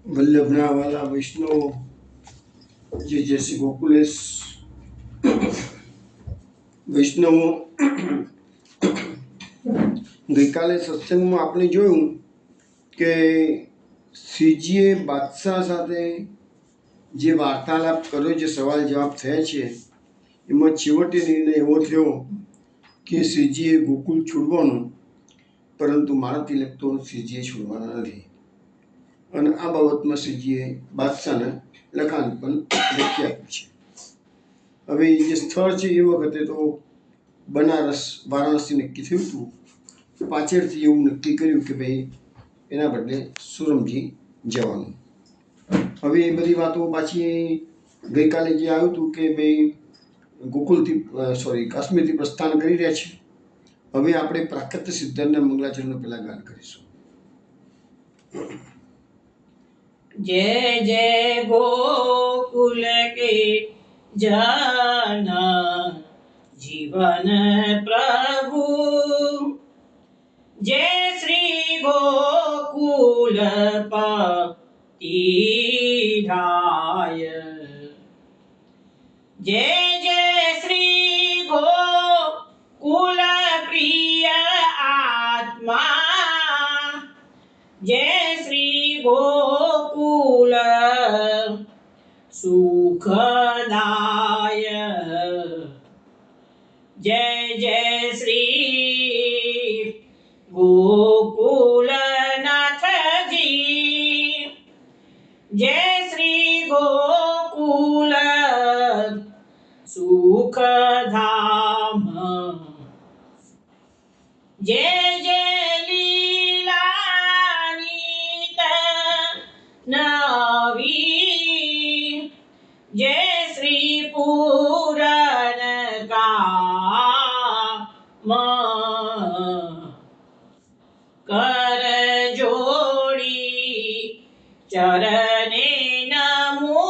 વલ્લભના વાલા વૈષ્ણવો, જય શ્રી ગોકુલેશ વૈષ્ણવો, ગઈકાલે સત્સંગમાં આપણે જોયું કે શ્રીજીએ બાદશાહ સાથે જે વાર્તાલાપ કર્યો, જે સવાલ જવાબ થયા છે, એમાં છેવટે નિર્ણય એવો થયો કે શ્રીજીએ ગોકુલ છોડવાનું, પરંતુ મારા તિલક તો શ્રીજીએ છોડવાના નથી. અને આ બાબતમાં શ્રીજીએ બાદશાહને લખાણ પણ લખી આપ્યું છે. હવે જે સ્થળ છે એ વખતે તો બનારસ, વારાણસી નક્કી થયું હતું. પાછળથી એવું નક્કી કર્યું કે ભાઈ એના બદલે સુરમજી જવાનું. હવે એ બધી વાતો પાછી ગઈકાલે જે આવ્યું હતું કે ભાઈ કાશ્મીરથી પ્રસ્થાન કરી રહ્યા છે. હવે આપણે પ્રાકૃત્ય સિદ્ધાંતના મંગલાચરણનો પહેલા ગાન કરીશું. जय जय गोकुल के जाना जीवन प्रभु, जय श्री गोकुल पतिराय, जय जय श्री गोकुल प्रिय आत्मा, जय श्री गोकुल सुखदाय, जय जय श्री गोकुलनाथ जी, जय श्री गोकुल सुखधाम, जय जय नवी, जय श्री पूरन काम, कर जोड़ी चरणे नमो,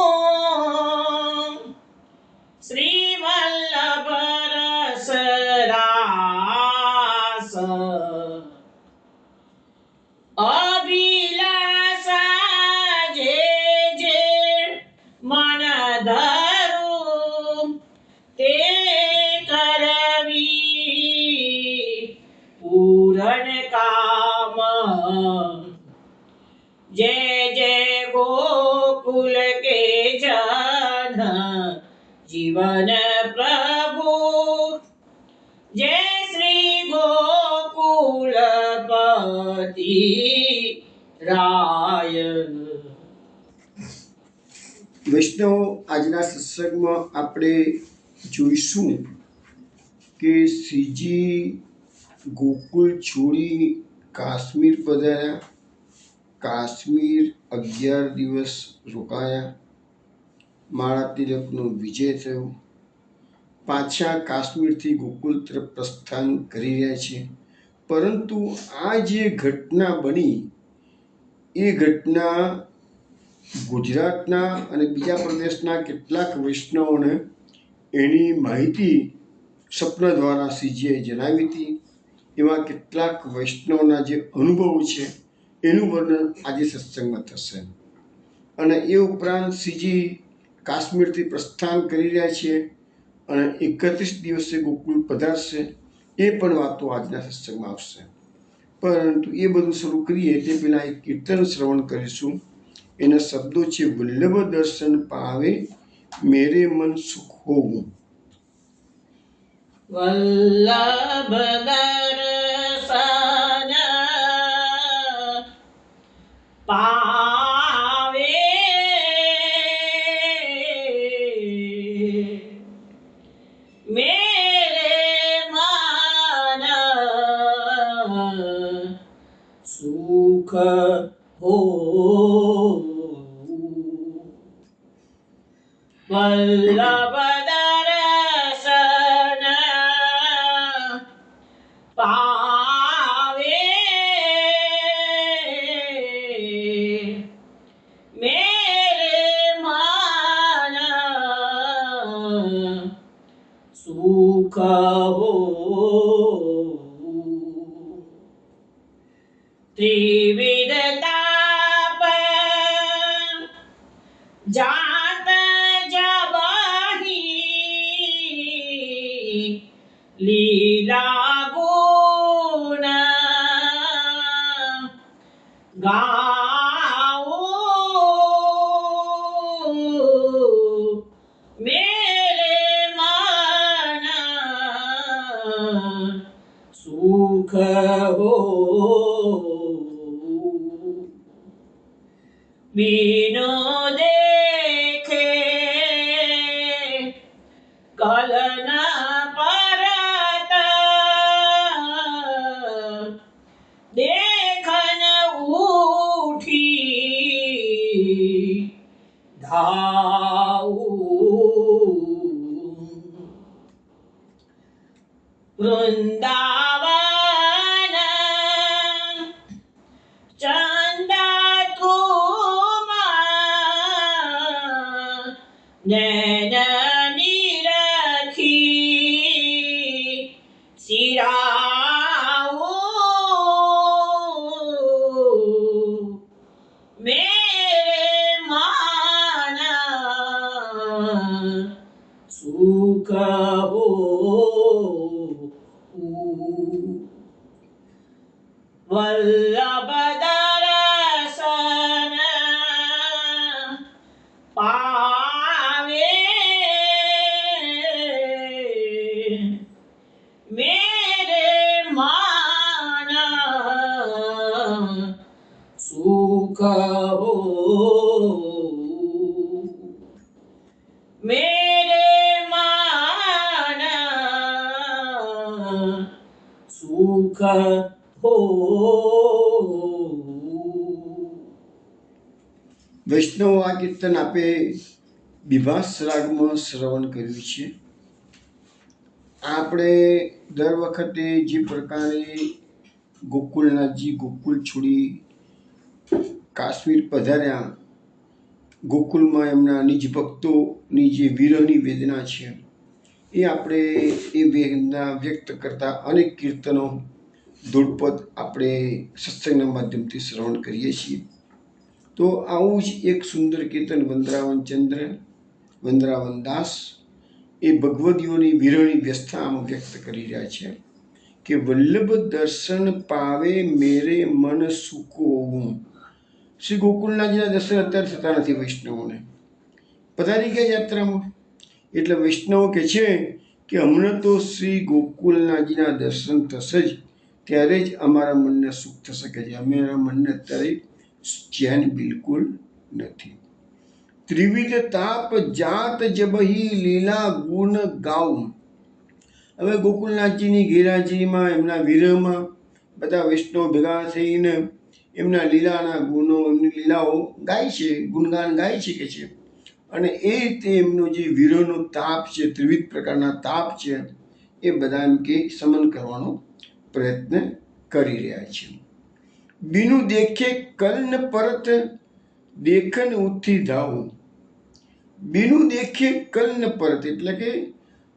श्री वल्लभ रस रास, अभिलाषा जे जे मन धरू ते करवी पूरण काम, जय जय गोकुल के जन जीवन प्रभु, जय श्री गोकुल पति राय. વૈષ્ણવ, આજના સત્સંગમાં આપણે જોઈશું કે શ્રીજી ગોકુલ છોડી કાશ્મીર પધાર્યા. કાશ્મીર 11 દિવસ રોકાયા. મારા તિલકનો વિજય થયો. પાછા કાશ્મીરથી ગોકુલ તરફ પ્રસ્થાન કરી રહ્યા છે. પરંતુ આ જે ઘટના બની એ ઘટના ગુજરાતના અને બીજા પ્રદેશના કેટલાક વૈષ્ણવોને એની માહિતી સ્વપ્ન દ્વારા શ્રીજીએ જણાવી હતી. એવા કેટલાક વૈષ્ણવના જે અનુભવો છે એનું વર્ણન આજે સત્સંગમાં થશે. અને એ ઉપરાંત શ્રીજી કાશ્મીરથી પ્રસ્થાન કરી રહ્યા છે અને 31 દિવસે ગોકુલ પધારશે. એ પણ વાતો આજના સત્સંગમાં આવશે. પરંતુ એ બધું શરૂ કરીએ તે પહેલાં એક કીર્તન શ્રવણ કરીશું. એના શબ્દો છે, વલ્લભ દર્શન પાવે મેરે મન સુખ હોવું. વલ્લભ દર્શન પાવે મેરે મન સુખ हो, वल्लभ दर्शन पावे मेरे मन सुख हो, त्रिविध ताप લીલા ગુણ ગાઓ મેરે મન સુખ હો बिनु देखे कल न परत देखन उठी धाऊ वृंदावन चंदा तुम नैन निरखी सिराओ मेरे मन सुख हो वल्लभ दर्शन पावे मेरे मन सुख हो मेरे मन सुख हो। વૈષ્ણવ આ કીર્તન આપે બિભાસ રાગમાં શ્રવણ કર્યું છે. આપણે દર વખતે જે પ્રકારે ગોકુળનાથજી ગોકુળ છોડી કાશ્મીર પધાર્યા, ગોકુળમાં એમના નિજ ભક્તોની જે વિરહની વેદના છે એ આપણે એ વેદના વ્યક્ત કરતા અનેક કીર્તનો ધૂળપદ આપણે સત્સંગના માધ્યમથી શ્રવણ કરીએ છીએ. તો આવું જ એક સુંદર કીર્તન વંદરાવન ચંદ્ર વંદરાવન દાસ એ ભગવદીઓની વિરહની વ્યસ્થા આમાં વ્યક્ત કરી રહ્યા છે કે વલ્લભ દર્શન પાવે મેરે મન સુકો હોવું. શ્રી ગોકુળનાથજીના દર્શન અત્યારે થતા નથી વૈષ્ણવોને, પધારી ગયા યાત્રામાં. એટલે વૈષ્ણવો કહે છે કે હમણાં તો શ્રી ગોકુળનાથજીના દર્શન થશે જ, ત્યારે જ અમારા મનને સુખ થશે. કે છે અમારા મનને અત્યારે ચેન બિલકુલ નથી. ત્રિવિધ તાપ જાત જબહી લીલા ગુણ ગાઉ. હવે ગોકુળનાથજીની ગેરહાજરીમાં એમના વિરહમાં બધા વૈષ્ણવ ભેગા થઈને એમના લીલાના ગુણો એમની લીલાઓ ગાય છે, ગુણગાન ગાય છે કે છે. અને એ રીતે એમનો જે વિરહનો તાપ છે, ત્રિવિધ પ્રકારના તાપ છે, એ બધા એમ કે શમન કરવાનો પ્રયત્ન કરી રહ્યા છે. બીનું દેખે કલન પરત દેખન ઉઠી ધાવું. બીનું દેખે કલન પરત એટલે કે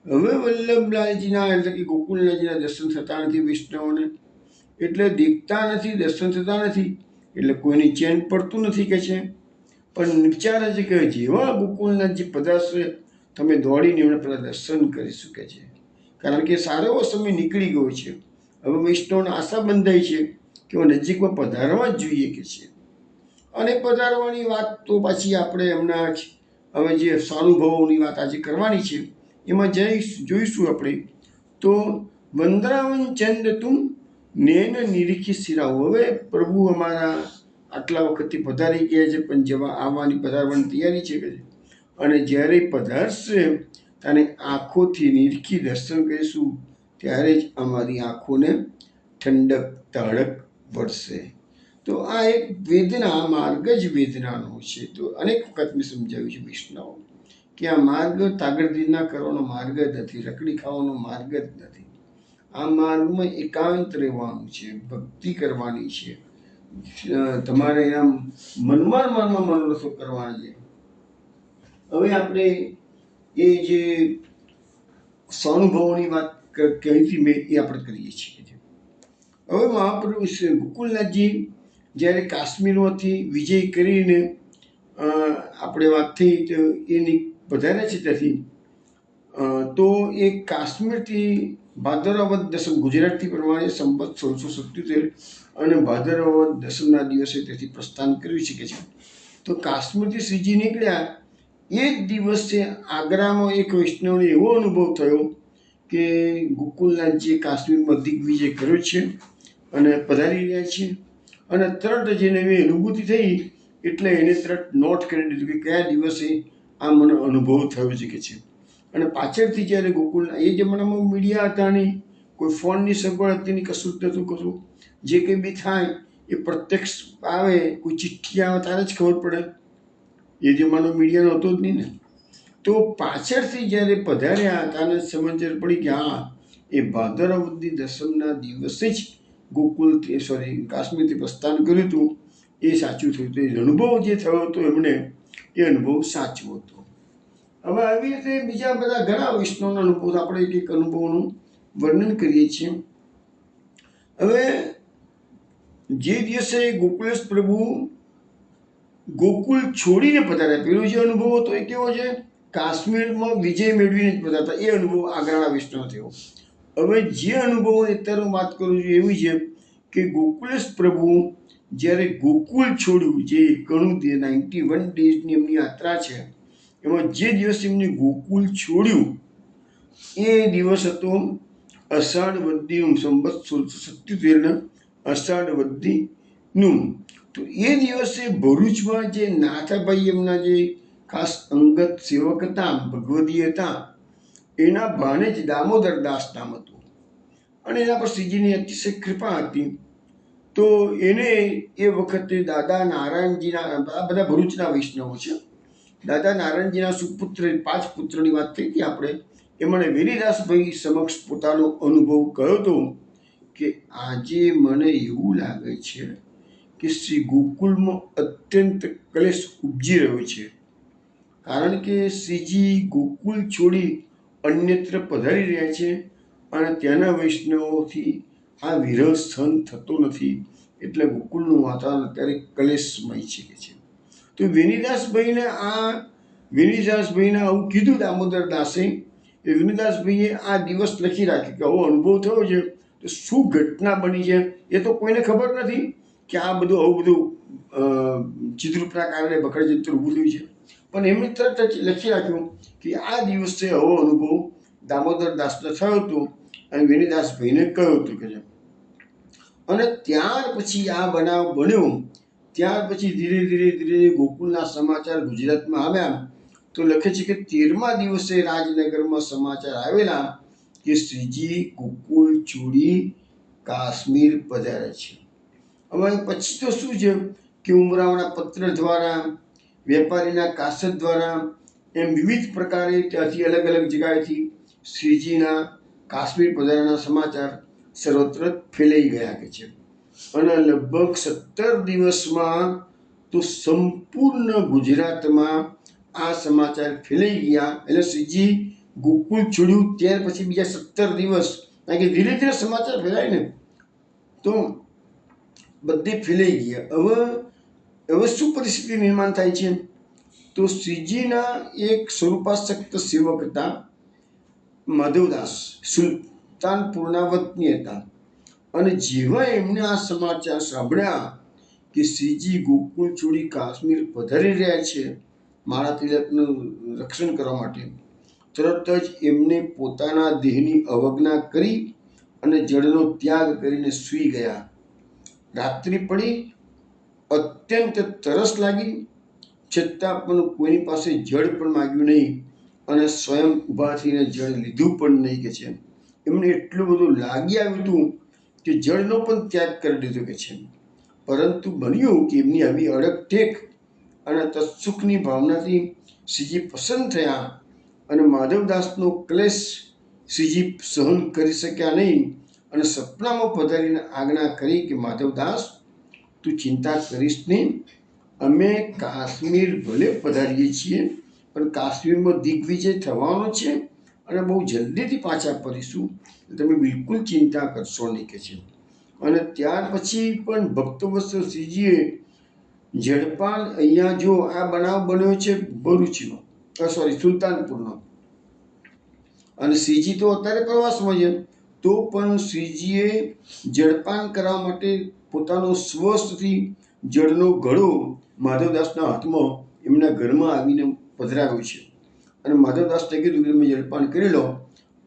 હવે વલ્લભલાલજીના એટલે કે ગોકુળનાથજીના દર્શન થતા નથી વૈષ્ણવોને, એટલે દેખતા નથી, દર્શન થતા નથી, એટલે કોઈની ચેન પડતું નથી કે છે. પણ વિચારે છે કે જેવા ગોકુળનાથજી પધારશે તમે દોડીને એમણે પહેલાં દર્શન કરીશું કે છે. કારણ કે સારો એવો સમય નીકળી ગયો છે. હવે વૈષ્ણવને આશા બંધાઈ છે કે નજીકમાં પધારવા જ જોઈએ કે છે. અને પધારવાની વાત તો પાછી આપણે એમના હવે જે સ્વાનુભવોની વાત આજે કરવાની છે એમાં જોઈશું આપણે. તો વંદરાવન ચંદ તું નેન નિરીખી સિરાઓ. હવે પ્રભુ અમારા આટલા વખતથી પધારી ગયા છે, પણ જેવા આવવાની પધારવાની તૈયારી છે કે અને જ્યારે પધારશે ત્યારે આંખોથી નિરખી દર્શન કરીશું, ત્યારે જ અમારી આંખોને ઠંડક તડક પડશે. તો આ એક વેદના માર્ગ જ વેદનાનો છે. તો અનેક વખત મેં સમજાવ્યું છે વૈષ્ણવ કે આ માર્ગ તાગડધીના કરવાનો માર્ગ જ નથી, રકડી ખાવાનો માર્ગ જ નથી. આ માર્ગમાં એકાંત રહેવાનું છે, ભક્તિ કરવાની છે, તમારે આમ મનમાં મનોરથો કરવાના છે. હવે આપણે એ જે સ્વાનુભવોની વાત કહી હતી મેં એ આપણે કરીએ છીએ. હવે મહાપ્રભુ ગોકુળનાથજી જ્યારે કાશ્મીરમાંથી વિજય કરીને આપણે વાત થઈ તો એની પધાર્યા છે ત્યાંથી, તો એ કાશ્મીરથી ભાદરવદ દસમ ગુજરાતી પ્રમાણે સંવત 1677 અને ભાદરવદ દસમના દિવસે તેથી પ્રસ્થાન કરી શકે છે. તો કાશ્મીરથી શ્રીજી નીકળ્યા એ જ દિવસે આગ્રામાં એક વૈષ્ણવને એવો અનુભવ થયો કે ગોકુલનાથજી કાશ્મીરમાં દિગ્વિજય કર્યો છે અને પધારી રહ્યા છે. અને તરત જ એને એવી અનુભૂતિ થઈ એટલે એને તરત નોટ કરી દીધું કે કયા દિવસે આ મને અનુભવ થયો છે કે છે. અને પાછળથી જ્યારે ગોકુલના એ જમાનામાં મીડિયા હતા નહીં, કોઈ ફોનની સગવડ હતી નહીં, કશું જ નહોતું કશું. જે કંઈ બી થાય એ પ્રત્યક્ષ આવે, કોઈ ચિઠ્ઠી આવે ત્યારે જ ખબર પડે. એ જમાનો મીડિયાનો હતો જ નહીં ને. તો પાછળથી જ્યારે પધાર્યા ત્યારે સમજણ પડી કે હા, એ ભાદરવદી દસમના દિવસે જ કાશ્મીરથી પ્રસ્થાન કર્યું હતું એ સાચું થયું હતું. એ અનુભવ જે થયો હતો એમને એ અનુભવ સાચો હતો. હવે આવી રીતે બીજા બધા ઘણા વૈષ્ણવના અનુભવ આપણે એક એક અનુભવનું વર્ણન કરીએ છીએ. હવે જે દિવસે ગોકુલેશ પ્રભુ ગોકુલ છોડીને પધાર્યા, પેલો જે અનુભવ હતો એ કેવો છે? કાશ્મીરમાં વિજય મેળવીને જ પધારતા, એ અનુભવ આગળના વૈષ્ણવ થયો. હવે જે અનુભવો અત્યારે હું વાત કરું છું એવી છે કે ગોકુલેશ પ્રભુ જ્યારે ગોકુલ છોડ્યું, જે 91 ડેઝની એમની યાત્રા છે, એમાં જે દિવસે એમને ગોકુલ છોડ્યું એ દિવસ હતો અષાઢ વદ્દીનું, સંવત 1677 અષાઢ વદ્દીનું. તો એ દિવસે ભરૂચમાં જે નાથાભાઈ એમના જે ખાસ અંગત સેવક હતા, ભગવદી હતા, એના ભાણે જ દામોદર દાસ નામ હતું અને એના પર શ્રીજીની અતિશય કૃપા હતી. તો એને એ વખતે દાદા નારાયણજીના, આ બધા ભરૂચના વૈષ્ણવો છે, દાદા નારાયણજીના સુપુત્ર 5 પુત્રની વાત થઈ હતી આપણે. એમણે વેરીદાસભાઈ સમક્ષ પોતાનો અનુભવ કહ્યો હતો કે આજે મને એવું લાગે છે કે શ્રી ગોકુલમાં અત્યંત કલેશ ઉપજી રહ્યો છે, કારણ કે શ્રીજી ગોકુલ છોડી અન્યત્ર પધારી રહ્યા છે અને ત્યાંના વૈષ્ણવોથી આ વિરહ સહન થતો નથી, એટલે ગોકુલનું વાતાવરણ અત્યારે કલેશમય છે કે છે. તો વેરીદાસભાઈને આવું કીધું દામોદર દાસે. એ વેરીદાસભાઈએ આ દિવસ લખી રાખ્યો કે આવો અનુભવ થયો છે, તો શું ઘટના બની છે એ તો કોઈને ખબર નથી કે આ બધું આવું બધું ચિત્રરૂપના કારણે બખડજંતર ઊભું થયું છે. પણ એમણે તરત જ લખી રાખ્યું કે આ દિવસે આવો અનુભવ દામોદર દાસને થયો હતો અને વેરીદાસભાઈને કહ્યું હતું કે છે. અને ત્યાર પછી આ બનાવ બન્યો. ત્યાર પછી ધીરે ધીરે ગોકુલના સમાચાર ગુજરાતમાં આવ્યા. તો લખે છે કે 13મા દિવસે રાજનગરમાં સમાચાર આવેલા કે શ્રીજી ગોકુલ છોડી કાશ્મીર પધારે છે. હવે પછી તો શું છે કે ઉમરાવના પત્ર દ્વારા, વેપારીના કાસત દ્વારા, એમ વિવિધ પ્રકારે ત્યાંથી અલગ અલગ જગ્યાએથી શ્રીજીના કાશ્મીર પધારાના સમાચાર સર્વત્ર ફેલાઈ ગયા કે છે. અને લગભગ 17 દિવસમાં તો સંપૂર્ણ ગુજરાતમાં આ સમાચાર ફેલાઈ ગયા. એટલે શ્રીજી ગોકુલ છોડ્યું ત્યાર પછી બીજા 17 દિવસ, કારણ કે ધીરે ધીરે સમાચાર ફેલાય ને તો બધે ફેલાઈ ગયા. હવે શું પરિસ્થિતિ નિર્માણ થાય છે? તો શ્રીજીના એક સ્વરૂપાસક્ત સેવક હતા માધવદાસ, સુલતાનપુરના વતની હતા. અને જેવા એમને આ સમાચાર સાંભળ્યા કે શ્રીજી ગોકુલ છોડી કાશ્મીર પધારી રહ્યા છે મારા તિલકનું રક્ષણ કરવા માટે, તરત જ એમને પોતાના દેહની અવજ્ઞા કરી અને જળનો ત્યાગ કરીને સૂઈ ગયા. રાત્રિ પડી, અત્યંત તરસ લાગી, છતાં પણ કોઈની પાસે જળ પણ માગ્યું નહીં અને સ્વયં ઊભા થઈને જળ લીધું પણ નહીં કે છે. એમને એટલું બધું લાગી આવ્યું હતું કે જળનો પણ ત્યાગ કરી દીધો કે છે. પરંતુ બન્યું કે એમની આવી અડગ ટેક અને તત્સુખની ભાવનાથી શ્રીજી પસંદ થયા અને માધવદાસનો ક્લેશ શ્રીજી સહન કરી શક્યા નહીં અને સપનામાં પધારીને આજ્ઞા કરી કે માધવદાસ, તું ચિંતા કરીશ નહીં, અમે કાશ્મીર ભલે પધારીએ છીએ પણ કાશ્મીરમાં દિગ્વિજય થવાનો છે અને બહુ જલ્દીથી પાછા ફરીશું, તમે બિલકુલ ચિંતા કરશો નહીં કે છે. અને ત્યાર પછી પણ ભક્તવત્સલ શ્રીજીએ ઝડપાલ, અહીંયા જો આ બનાવ બન્યો છે ભરૂચનો, સુલતાનપુરનો, અને શ્રીજી તો અત્યારે પ્રવાસમાં છે, તો પણ શ્રીજીએ જળપાન કરવા માટે પોતાનો સ્વસ્થથી જળનો ઘડો માધવદાસના હાથમાં એમના ઘરમાં આવીને પધરાવ્યો છે. અને માધવદાસને કીધું કે તમે જળપાન કરી લો.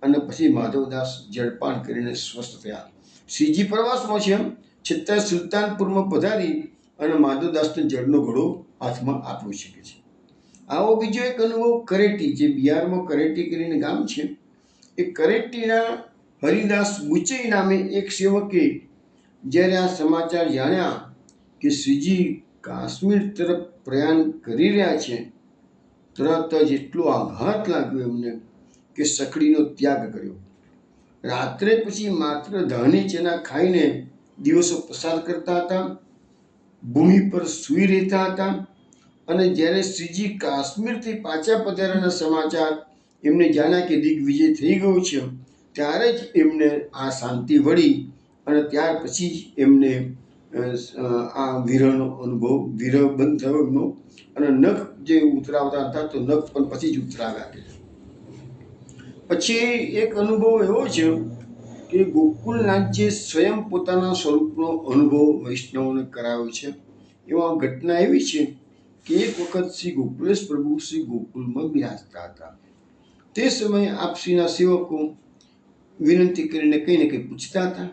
અને પછી માધવદાસ જળપાન કરીને સ્વસ્થ થયા. શ્રીજી પ્રવાસમાં છે છતાં સુલતાનપુરમાં પધારી અને માધવદાસને જળનો ઘડો હાથમાં આપી શકે છે. આવો બીજો એક અનુભવ કરેટી, જે બિહારમાં કરેટી કરીને ગામ છે, એ કરેટીના હરિદાસ બુચઈ નામે એક સેવકે જ્યારે આ સમાચાર જાણ્યા કે શ્રીજી કાશ્મીર તરફ પ્રયાણ કરી રહ્યા છે, તરત જ એટલો આઘાત લાગ્યો એમને કે સખડીનો ત્યાગ કર્યો. રાત્રે પછી માત્ર ધાણી ચના ખાઈને દિવસો પસાર કરતા હતા, ભૂમિ પર સૂઈ રહેતા હતા. અને જ્યારે શ્રીજી કાશ્મીરથી પાછા પધાર્યાના સમાચાર એમને જાણ્યા કે દિગ્વિજય થઈ ગયો છે, ત્યારે જ એમને આ શાંતિ વળી. અને ત્યાર પછી જ એમને આ વિરહનો અનુભવ, વિરહ બંધ થયો એમનો. અને નખ જે ઉતરાવતા હતા તો નખ પણ પછી જ ઉતરાવ્યા. પછી એક અનુભવ એવો છે કે ગોકુલનાથજીએ સ્વયં પોતાના સ્વરૂપનો અનુભવ વૈષ્ણવોને કરાવ્યો છે. એમાં ઘટના એવી છે કે એક વખત શ્રી ગોકુલેશ પ્રભુ શ્રી ગોકુલમાં બિરાજતા હતા. તે સમયે આપશ્રીના સેવકો વિનંતી કરીને કંઈ ને કંઈ પૂછતા હતા.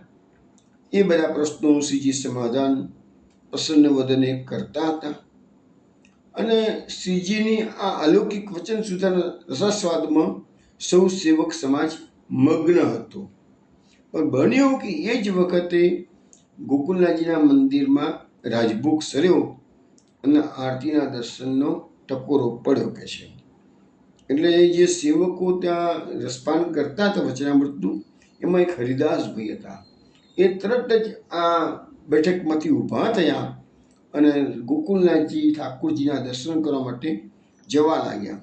એ બધા પ્રશ્નોનું શ્રીજી સમાધાન પ્રસન્ન વદને કરતા હતા. અને શ્રીજીની આ અલૌકિક વચન સુધાના રસાસ્વાદમાં સૌ સેવક સમાજ મગ્ન હતો. પણ બન્યું કે એ જ વખતે ગોકુલનાથજીના મંદિરમાં રાજભોગ સર્યો અને આરતીના દર્શનનો ટકોરો પડ્યો કે છે. એટલે એ જે સેવકો ત્યાં રસપાન કરતા હતા વચનામૃતનું, એમાં એક હરિદાસભાઈ હતા. એ તરત જ આ બેઠકમાંથી ઊભા થયા અને ગોકુલનાથજી ઠાકોરજીના દર્શન કરવા માટે જવા લાગ્યા.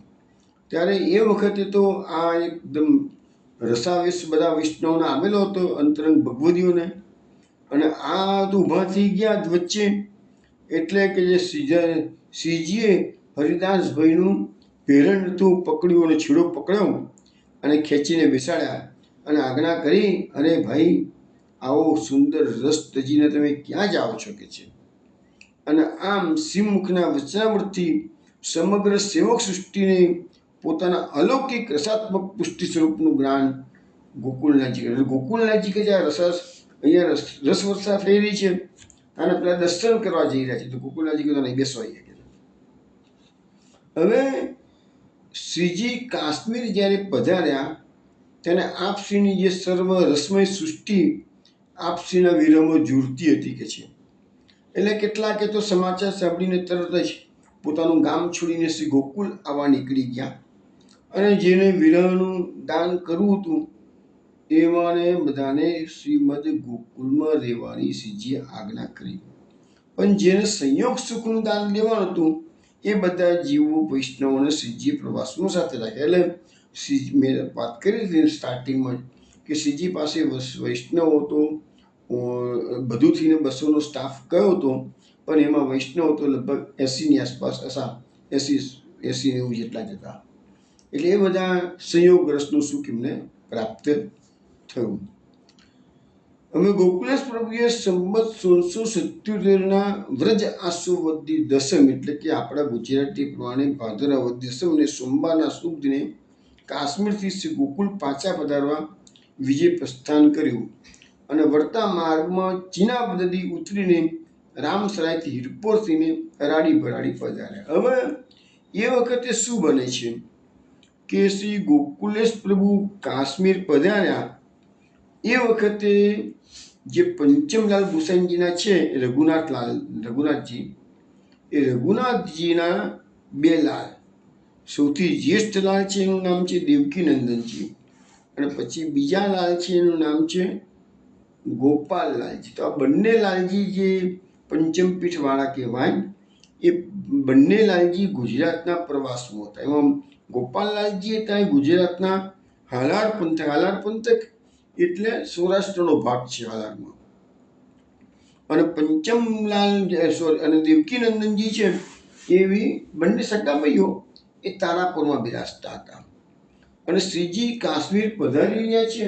ત્યારે એ વખતે તો આ એકદમ રસાવેશ બધા વૈષ્ણવને આવેલો હતો, અંતરંગ ભગવદીઓને. અને આ તો ઊભા થઈ ગયા જ વચ્ચે. એટલે કે જે શ્રીજીએ હરિદાસભાઈનું પેરણ હતું પકડ્યું અને છેડો પકડ્યો અને ખેંચીને બેસાડ્યા અને આજ્ઞા કરી, અરે ભાઈ, આવો સુંદર રસ તજીને તમે ક્યાં જાઓ છો કે છે. અને આમ શ્રીમુખના વચનામૃતથી સમગ્ર સેવક સૃષ્ટિને પોતાના અલૌકિક રસાત્મક પુષ્ટિ સ્વરૂપનું જ્ઞાન ગોકુલનાથજી. ગોકુલનાથજી કે જે અહીંયા રસવર્ષા થઈ રહી છે અને પેલા દર્શન કરવા જઈ રહ્યા છે, તો ગોકુલનાથજી કહેતા નહીં, બેસો અહીંયા. હવે શ્રીજી કાશ્મીર જ્યારે પધાર્યા ત્યારે આપશ્રીની જે સર્વ રસમય સૃષ્ટિ આપશ્રીના વિરહમાં ઝૂરતી હતી કે છે. એટલે કેટલાકે તો સમાચાર સાંભળીને તરત જ પોતાનું ગામ છોડીને શ્રી ગોકુલ આવવા નીકળી ગયા. અને જેને વિરહનું દાન કરવું હતું એવાને બધાને શ્રીમદ ગોકુલમાં રહેવાની શ્રીજીએ આજ્ઞા કરી. પણ જેને સંયોગ સુખનું દાન લેવાનું હતું એ બધા જીવો વૈષ્ણવોને શ્રીજી પ્રવાસમાં સાથે રાખ્યા. એટલે મેં વાત કરી હતી સ્ટાર્ટિંગમાં કે શ્રીજી પાસે વૈષ્ણવો તો બધું થઈને 200નો સ્ટાફ ગયો હતો, પણ એમાં વૈષ્ણવ તો લગભગ 80ની આસપાસ હતા, 80-90 જેટલા જ હતા. એટલે એ બધા સંયોગ રસનું સુખ એમને પ્રાપ્ત થયું. અમે ગોકુલેશ પ્રભુએ સંમત 1677ના વ્રજ આસુવદી દસમ, એટલે કે આપણા ગુજરાતી પ્રમાણે ભાદરવા વદ દસમને સોમવારના શુભ દિને કાશ્મીરથી શ્રી ગોકુલ પાછા પધારવા વિજય પ્રસ્થાન કર્યું. અને વળતા માર્ગમાં ચીનાબદદી ઉતરીને રામસરાયથી હિરપોર થઈને રાડી ભરાડી પધાર્યા. હવે એ વખતે શું બને છે કે શ્રી ગોકુલેશ પ્રભુ કાશ્મીર પધાર્યા એ વખતે જે પંચમલાલ ગુસાઈજીના છે રઘુનાથજી, એ રઘુનાથજીના 2 લાલ, સૌથી જ્યેષ્ઠ લાલ છે એનું નામ છે દેવકીનંદનજી, અને પછી બીજા લાલ છે એનું નામ છે ગોપાલલાલજી. તો આ બંને લાલજી જે પંચમપીઠવાળા કહેવાય, એ બંને લાલજી ગુજરાતના પ્રવાસમાં હતા. એમાં ગોપાલલાલજી હતા એ ગુજરાતના હાલાર પંથક એટલે સૌરાષ્ટ્રનો ભાગ છે હાલારમાં. અને પંચમલાલ અને દેવકીનંદનજી છે એવી બંને સગાભાઈઓ એ તારાપુરમાં બિરાજતા હતા. અને શ્રીજી કાશ્મીર પધારી રહ્યા છે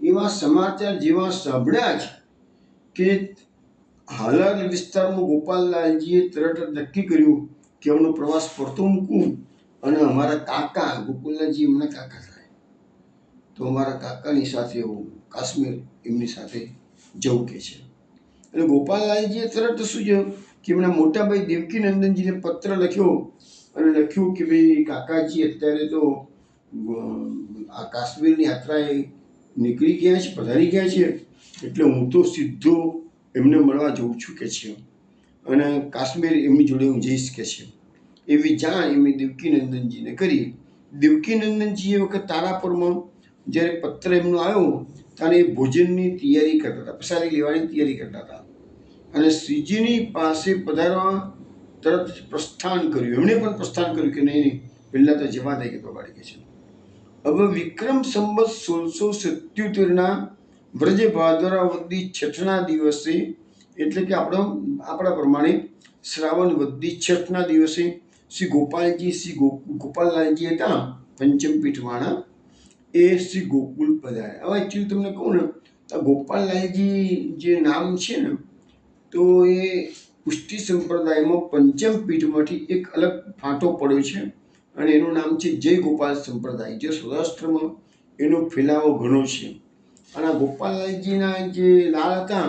એવા સમાચાર જેવા સાંભળ્યા જ કે હાલાર વિસ્તારમાં ગોપાલલાલજીએ તરત જ નક્કી કર્યું કે એમનો પ્રવાસ પડતો મૂકું અને અમારા કાકા ગોકુલલાલજી એમના કાકા થાય, તો અમારા કાકાની સાથે હું કાશ્મીર એમની સાથે જવું કે છે. અને ગોપાલલાલજીએ તરત શું છે કે એમના મોટાભાઈ દેવકીનંદનજીને પત્ર લખ્યો અને લખ્યું કે ભાઈ કાકાજી અત્યારે તો આ કાશ્મીરની યાત્રાએ નીકળી ગયા છે, પધારી ગયા છે, એટલે હું તો સીધો એમને મળવા જઉં છું કે છે અને કાશ્મીર એમની જોડે હું જઈશ કે છે. એવી જાણ એમની દેવકીનંદનજીને કરી. દેવકીનંદનજી એ વખત તારાપુરમાં જ્યારે પત્ર એમનો આવ્યો ત્યારે એ ભોજનની તૈયારી કરતા હતા, પ્રસાદી લેવાની તૈયારી કરતા હતા અને શ્રીજીની પાસે પધારવા તરત પ્રસ્થાન કર્યું. એમણે પણ પ્રસ્થાન કર્યું કે નહીં નહીં, પહેલાં તો જવા દે કે પ્રભાડી કે છે. હવે વિક્રમ સંવત 1677ના વ્રજ ભાદરવદી છઠના દિવસે, એટલે કે આપણા પ્રમાણે શ્રાવણ વદી છઠના દિવસે શ્રી ગોપાલજી ગોપાલલાલજી હતા પંચમ પીઠવાળા, એ શ્રી ગોકુલ પધાર્યા. હવે એકચ્યુઅલી તમને કહું ને, આ ગોપાલલાલજી જે નામ છે ને, તો એ પુષ્ટિ સંપ્રદાયમાં પંચમ પીઠમાંથી એક અલગ ફાંટો પડ્યો છે અને એનું નામ છે જય ગોપાલ સંપ્રદાય, જે સૌરાષ્ટ્રમાં એનો ફેલાવો ઘણો છે. અને ગોપાલલાલજીના જે લાલ હતા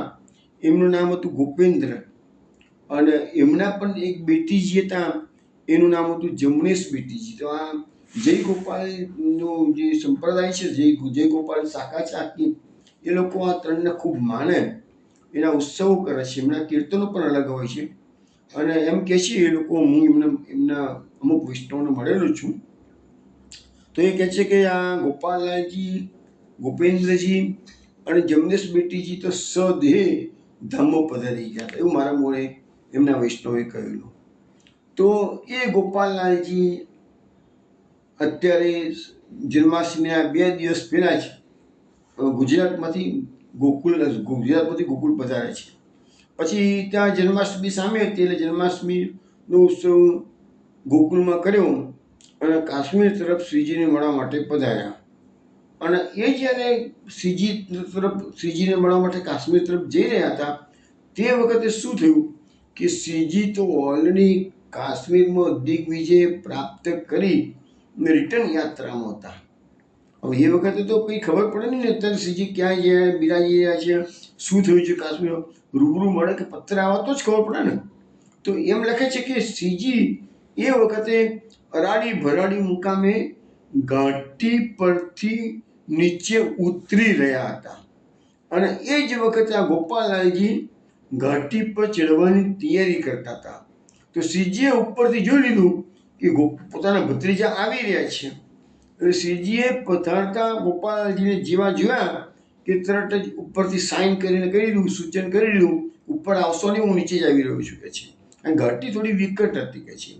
એમનું નામ હતું ગોપેન્દ્ર અને એમના પણ એક બેટીજી હતા, એનું નામ હતું જમનેશ બેટીજી. તો આ જય ગોપાલનો જે સંપ્રદાય છે, જય ગોપાલ શાખા છે આખી, એ લોકો આ ત્રણને ખૂબ માને, એના ઉત્સવો કરે છે, એમના કીર્તનો પણ અલગ હોય છે. અને એમ કહે છે એ લોકો, હું એમના અમુક વૈષ્ણવને મળેલો છું, તો એ કહે છે કે આ ગોપાલલાલજી, ગોપેન્દ્રજી અને જમનેશ બેટીજી તો સદેહ ધામમાં પધારી ગયા હતા, એવું મારા મોડે એમના વૈષ્ણવે કહેલું. તો એ ગોપાલલાલજી અત્યારે જન્માષ્ટમીના 2 દિવસ પહેલાં જ ગુજરાતમાંથી ગોકુલ પધારે છે. પછી ત્યાં જન્માષ્ટમી સામે હતી એટલે જન્માષ્ટમીનો ઉત્સવ ગોકુલમાં કર્યો અને કાશ્મીર તરફ શ્રીજીને મળવા માટે પધાર્યા. અને એ જ્યારે શ્રીજીને મળવા માટે કાશ્મીર તરફ જઈ રહ્યા હતા તે વખતે શું થયું કે શ્રીજી તો ઓલરેડી કાશ્મીરમાં દિગ્વિજય પ્રાપ્ત કરી રિટર્ન યાત્રામાં હતા. હવે એ વખતે તો કંઈ ખબર પડે નહીં ને, અત્યારે શ્રીજી ક્યાં ગયા, બિરાજી રહ્યા છે, શું થયું છે કાશ્મીર, રૂબરૂ મળે કે પત્ર આવે તો જ ખબર પડે ને. તો એમ લખે છે કે શ્રીજી એ વખતે અરાડી ભરાડી મુકામે ઘાટી પરથી નીચે ઉતરી રહ્યા હતા અને એ જ વખતે આ ગોપાલલાલજી ઘાટી પર ચડવાની તૈયારી કરતા હતા. તો શ્રીજીએ ઉપરથી જોઈ લીધું કે પોતાના ભત્રીજા આવી રહ્યા છે. એટલે શ્રીજીએ પધારતા ગોપાલજીને જેવા જોયા કે તરત જ ઉપરથી સાઇન કરીને કહી દીધું, સૂચન કરી દીધું, ઉપર આવશો નહીં, હું નીચે જ આવી રહ્યો છું કે છે. અને ઘાટી થોડી વિકટ હતી કે છે.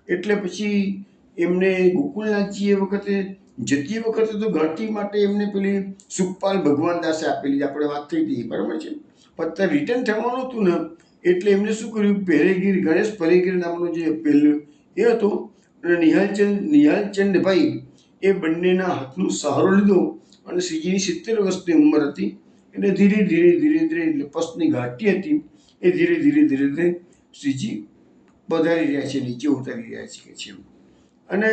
એટલે પછી એમને ગોકુલનાથજી એ વખતે જતી વખતે તો ઘાટી માટે એમને પેલી સુખપાલ ભગવાન દાસે આપેલી, આપણે વાત થઈ હતી, બરાબર છે. પણ રિટર્ન થવાનું હતું ને એટલે એમને શું કર્યું, પહેરેગીર ગણેશ પરેગીર નામનો જે પહેલું એ હતો અને નિહાલચંદભાઈ એ બંનેના હાથનો સહારો લીધો અને શ્રીજીની 70 વર્ષની ઉંમર હતી એટલે ધીરે ધીરે પસની ઘાટી હતી એ ધીરે ધીરે શ્રીજી પધારી રહ્યા છે, નીચે ઉતારી રહ્યા છે. અને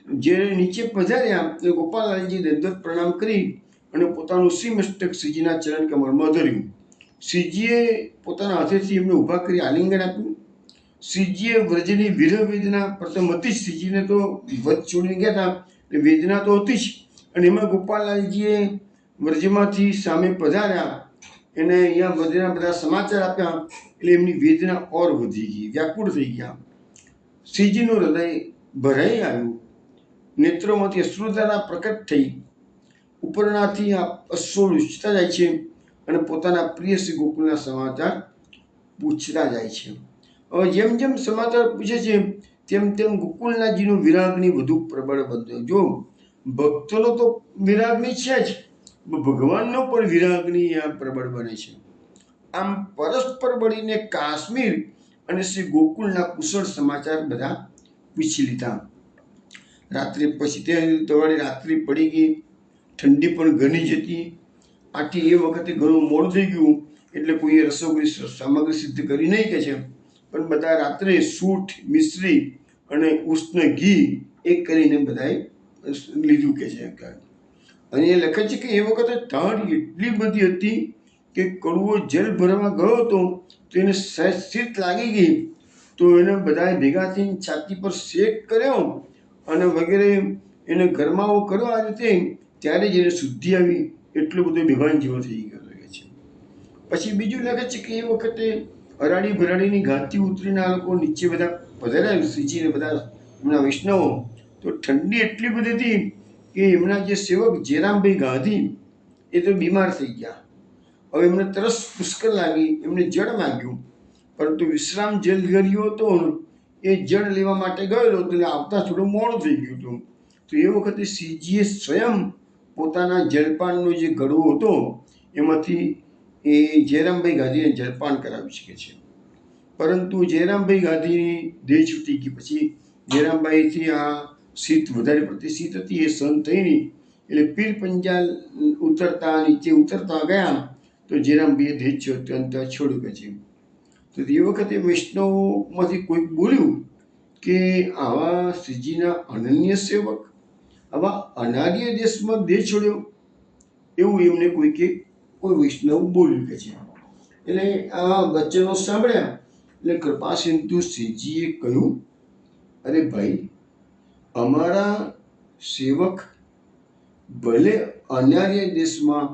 જ્યારે નીચે પધાર્યા તો ગોપાલલાલજી દંડવત પ્રણામ કરી અને પોતાનું શ્રીમસ્તક શ્રીજીના ચરણ કમળમાં ધર્યું. શ્રીજીએ પોતાના હાથેથી એમને ઊભા કરી આલિંગન આપ્યું. શ્રીજીએ વ્રજની વિરહ વેદના પ્રથમ હતી જ, શ્રીજીને તો વધ છોડીને ગયા હતા એટલે વેદના તો હતી જ, અને એમાં ગોપાલલાલજીએ વ્રજમાંથી સામે પધાર્યા એને અહીંયા વ્રજના બધા સમાચાર આપ્યા એટલે એમની વેદના ઓર વધી ગઈ, વ્યાકુળ થઈ ગયા. શ્રીજીનું હૃદય ભરાઈ આવ્યું, નેત્રોમાંથી અશ્રુધારા પ્રકટ થઈ, ઉપરનાથી અશ્રુ લૂછતા જાય છે અને પોતાના પ્રિય શ્રી ગોકુલના સમાચાર પૂછતા જાય છે. હવે જેમ જેમ સમાચાર પૂછે છે તેમ તેમ ગોકુલનાથજીનો વિરાગની વધુ પ્રબળ બન્યો. જો ભક્તોનો તો વિરાગની છે જ, ભગવાનનો પણ વિરાગની આ પ્રબળ બને છે. આમ પરસ્પર બળીને કાશ્મીર અને શ્રી ગોકુલના કુશળ સમાચાર બધા પૂછી લીધા. રાત્રે પછી ત્યાં તમારી રાત્રિ પડી ગઈ, ઠંડી પણ ઘણી જ હતી આથી એ વખતે ઘણું મોડું થઈ ગયું એટલે કોઈએ રસોઈ સામગ્રી સિદ્ધ કરી નહીં કે છે, પણ બધા રાત્રે સૂંઠ, મિશ્રી અને ઉષ્ણ ઘી એક કરીને બધાએ લીધું કે છે. અને એ લખે છે કે એ વખતે ઠંડ એટલી બધી હતી કે કડવો જલ ભરવા ગયો હતો તો એને સહેજ શીત લાગી ગઈ, તો એને બધાએ ભેગા થઈને છાતી પર શેક કર્યો અને વગેરે એને ગરમાવો કર્યો આ રીતે, ત્યારે જ એને શુદ્ધિ આવી, એટલો બધો બેભાન જેવો થઈ ગયો છે. પછી બીજું લખે છે કે એ વખતે અરાડી ભરાડીની ઘાટથી ઉતરીને આ લોકો નીચે બધા પધાર્યા શ્રીજીને બધા એમના વૈષ્ણવો, તો ઠંડી એટલી બધી હતી કે એમના જે સેવક જેરામભાઈ ગાંધી એ તો બીમાર થઈ ગયા. હવે એમને તરસ પુષ્કળ લાગી, એમને જળ માંગ્યું, પરંતુ વિશ્રામ જલઘરિયો હતો એ જળ લેવા માટે ગયેલો હતો એટલે આવતા થોડું મોડું થઈ ગયું હતું. તો એ વખતે શ્રીજીએ સ્વયં પોતાના જલપાનનો જે ગળવો હતો એમાંથી એ જયરામભાઈ ગાંધીને જલપાન કરાવી શકે છે. પરંતુ જયરામભાઈ ગાંધીની દેહ છૂટી ગઈ. પછી જયરામભાઈથી આ શીત વધારે પડતી શીત હતી એ સહન થઈ નહીં, એટલે પીર પંજાલ ઉતરતા નીચે ઉતરતા ગયા તો જયરામભાઈએ દેહ છોડ્યું કે છે. તો એ વખતે વૈષ્ણવમાંથી કોઈક બોલ્યું કે આવા શ્રીજીના અનન્ય સેવક આવા અનાર્ય દેશમાં દેહ છોડ્યો, એવું એમને કોઈ વૈષ્ણવ બોલ્યું કે છે. એટલે આ વચનો સાંભળ્યા એટલે કૃપાસિંધુ શ્રીજીએ કહ્યું, અરે ભાઈ, અમારા સેવક ભલે અનાર્ય દેશમાં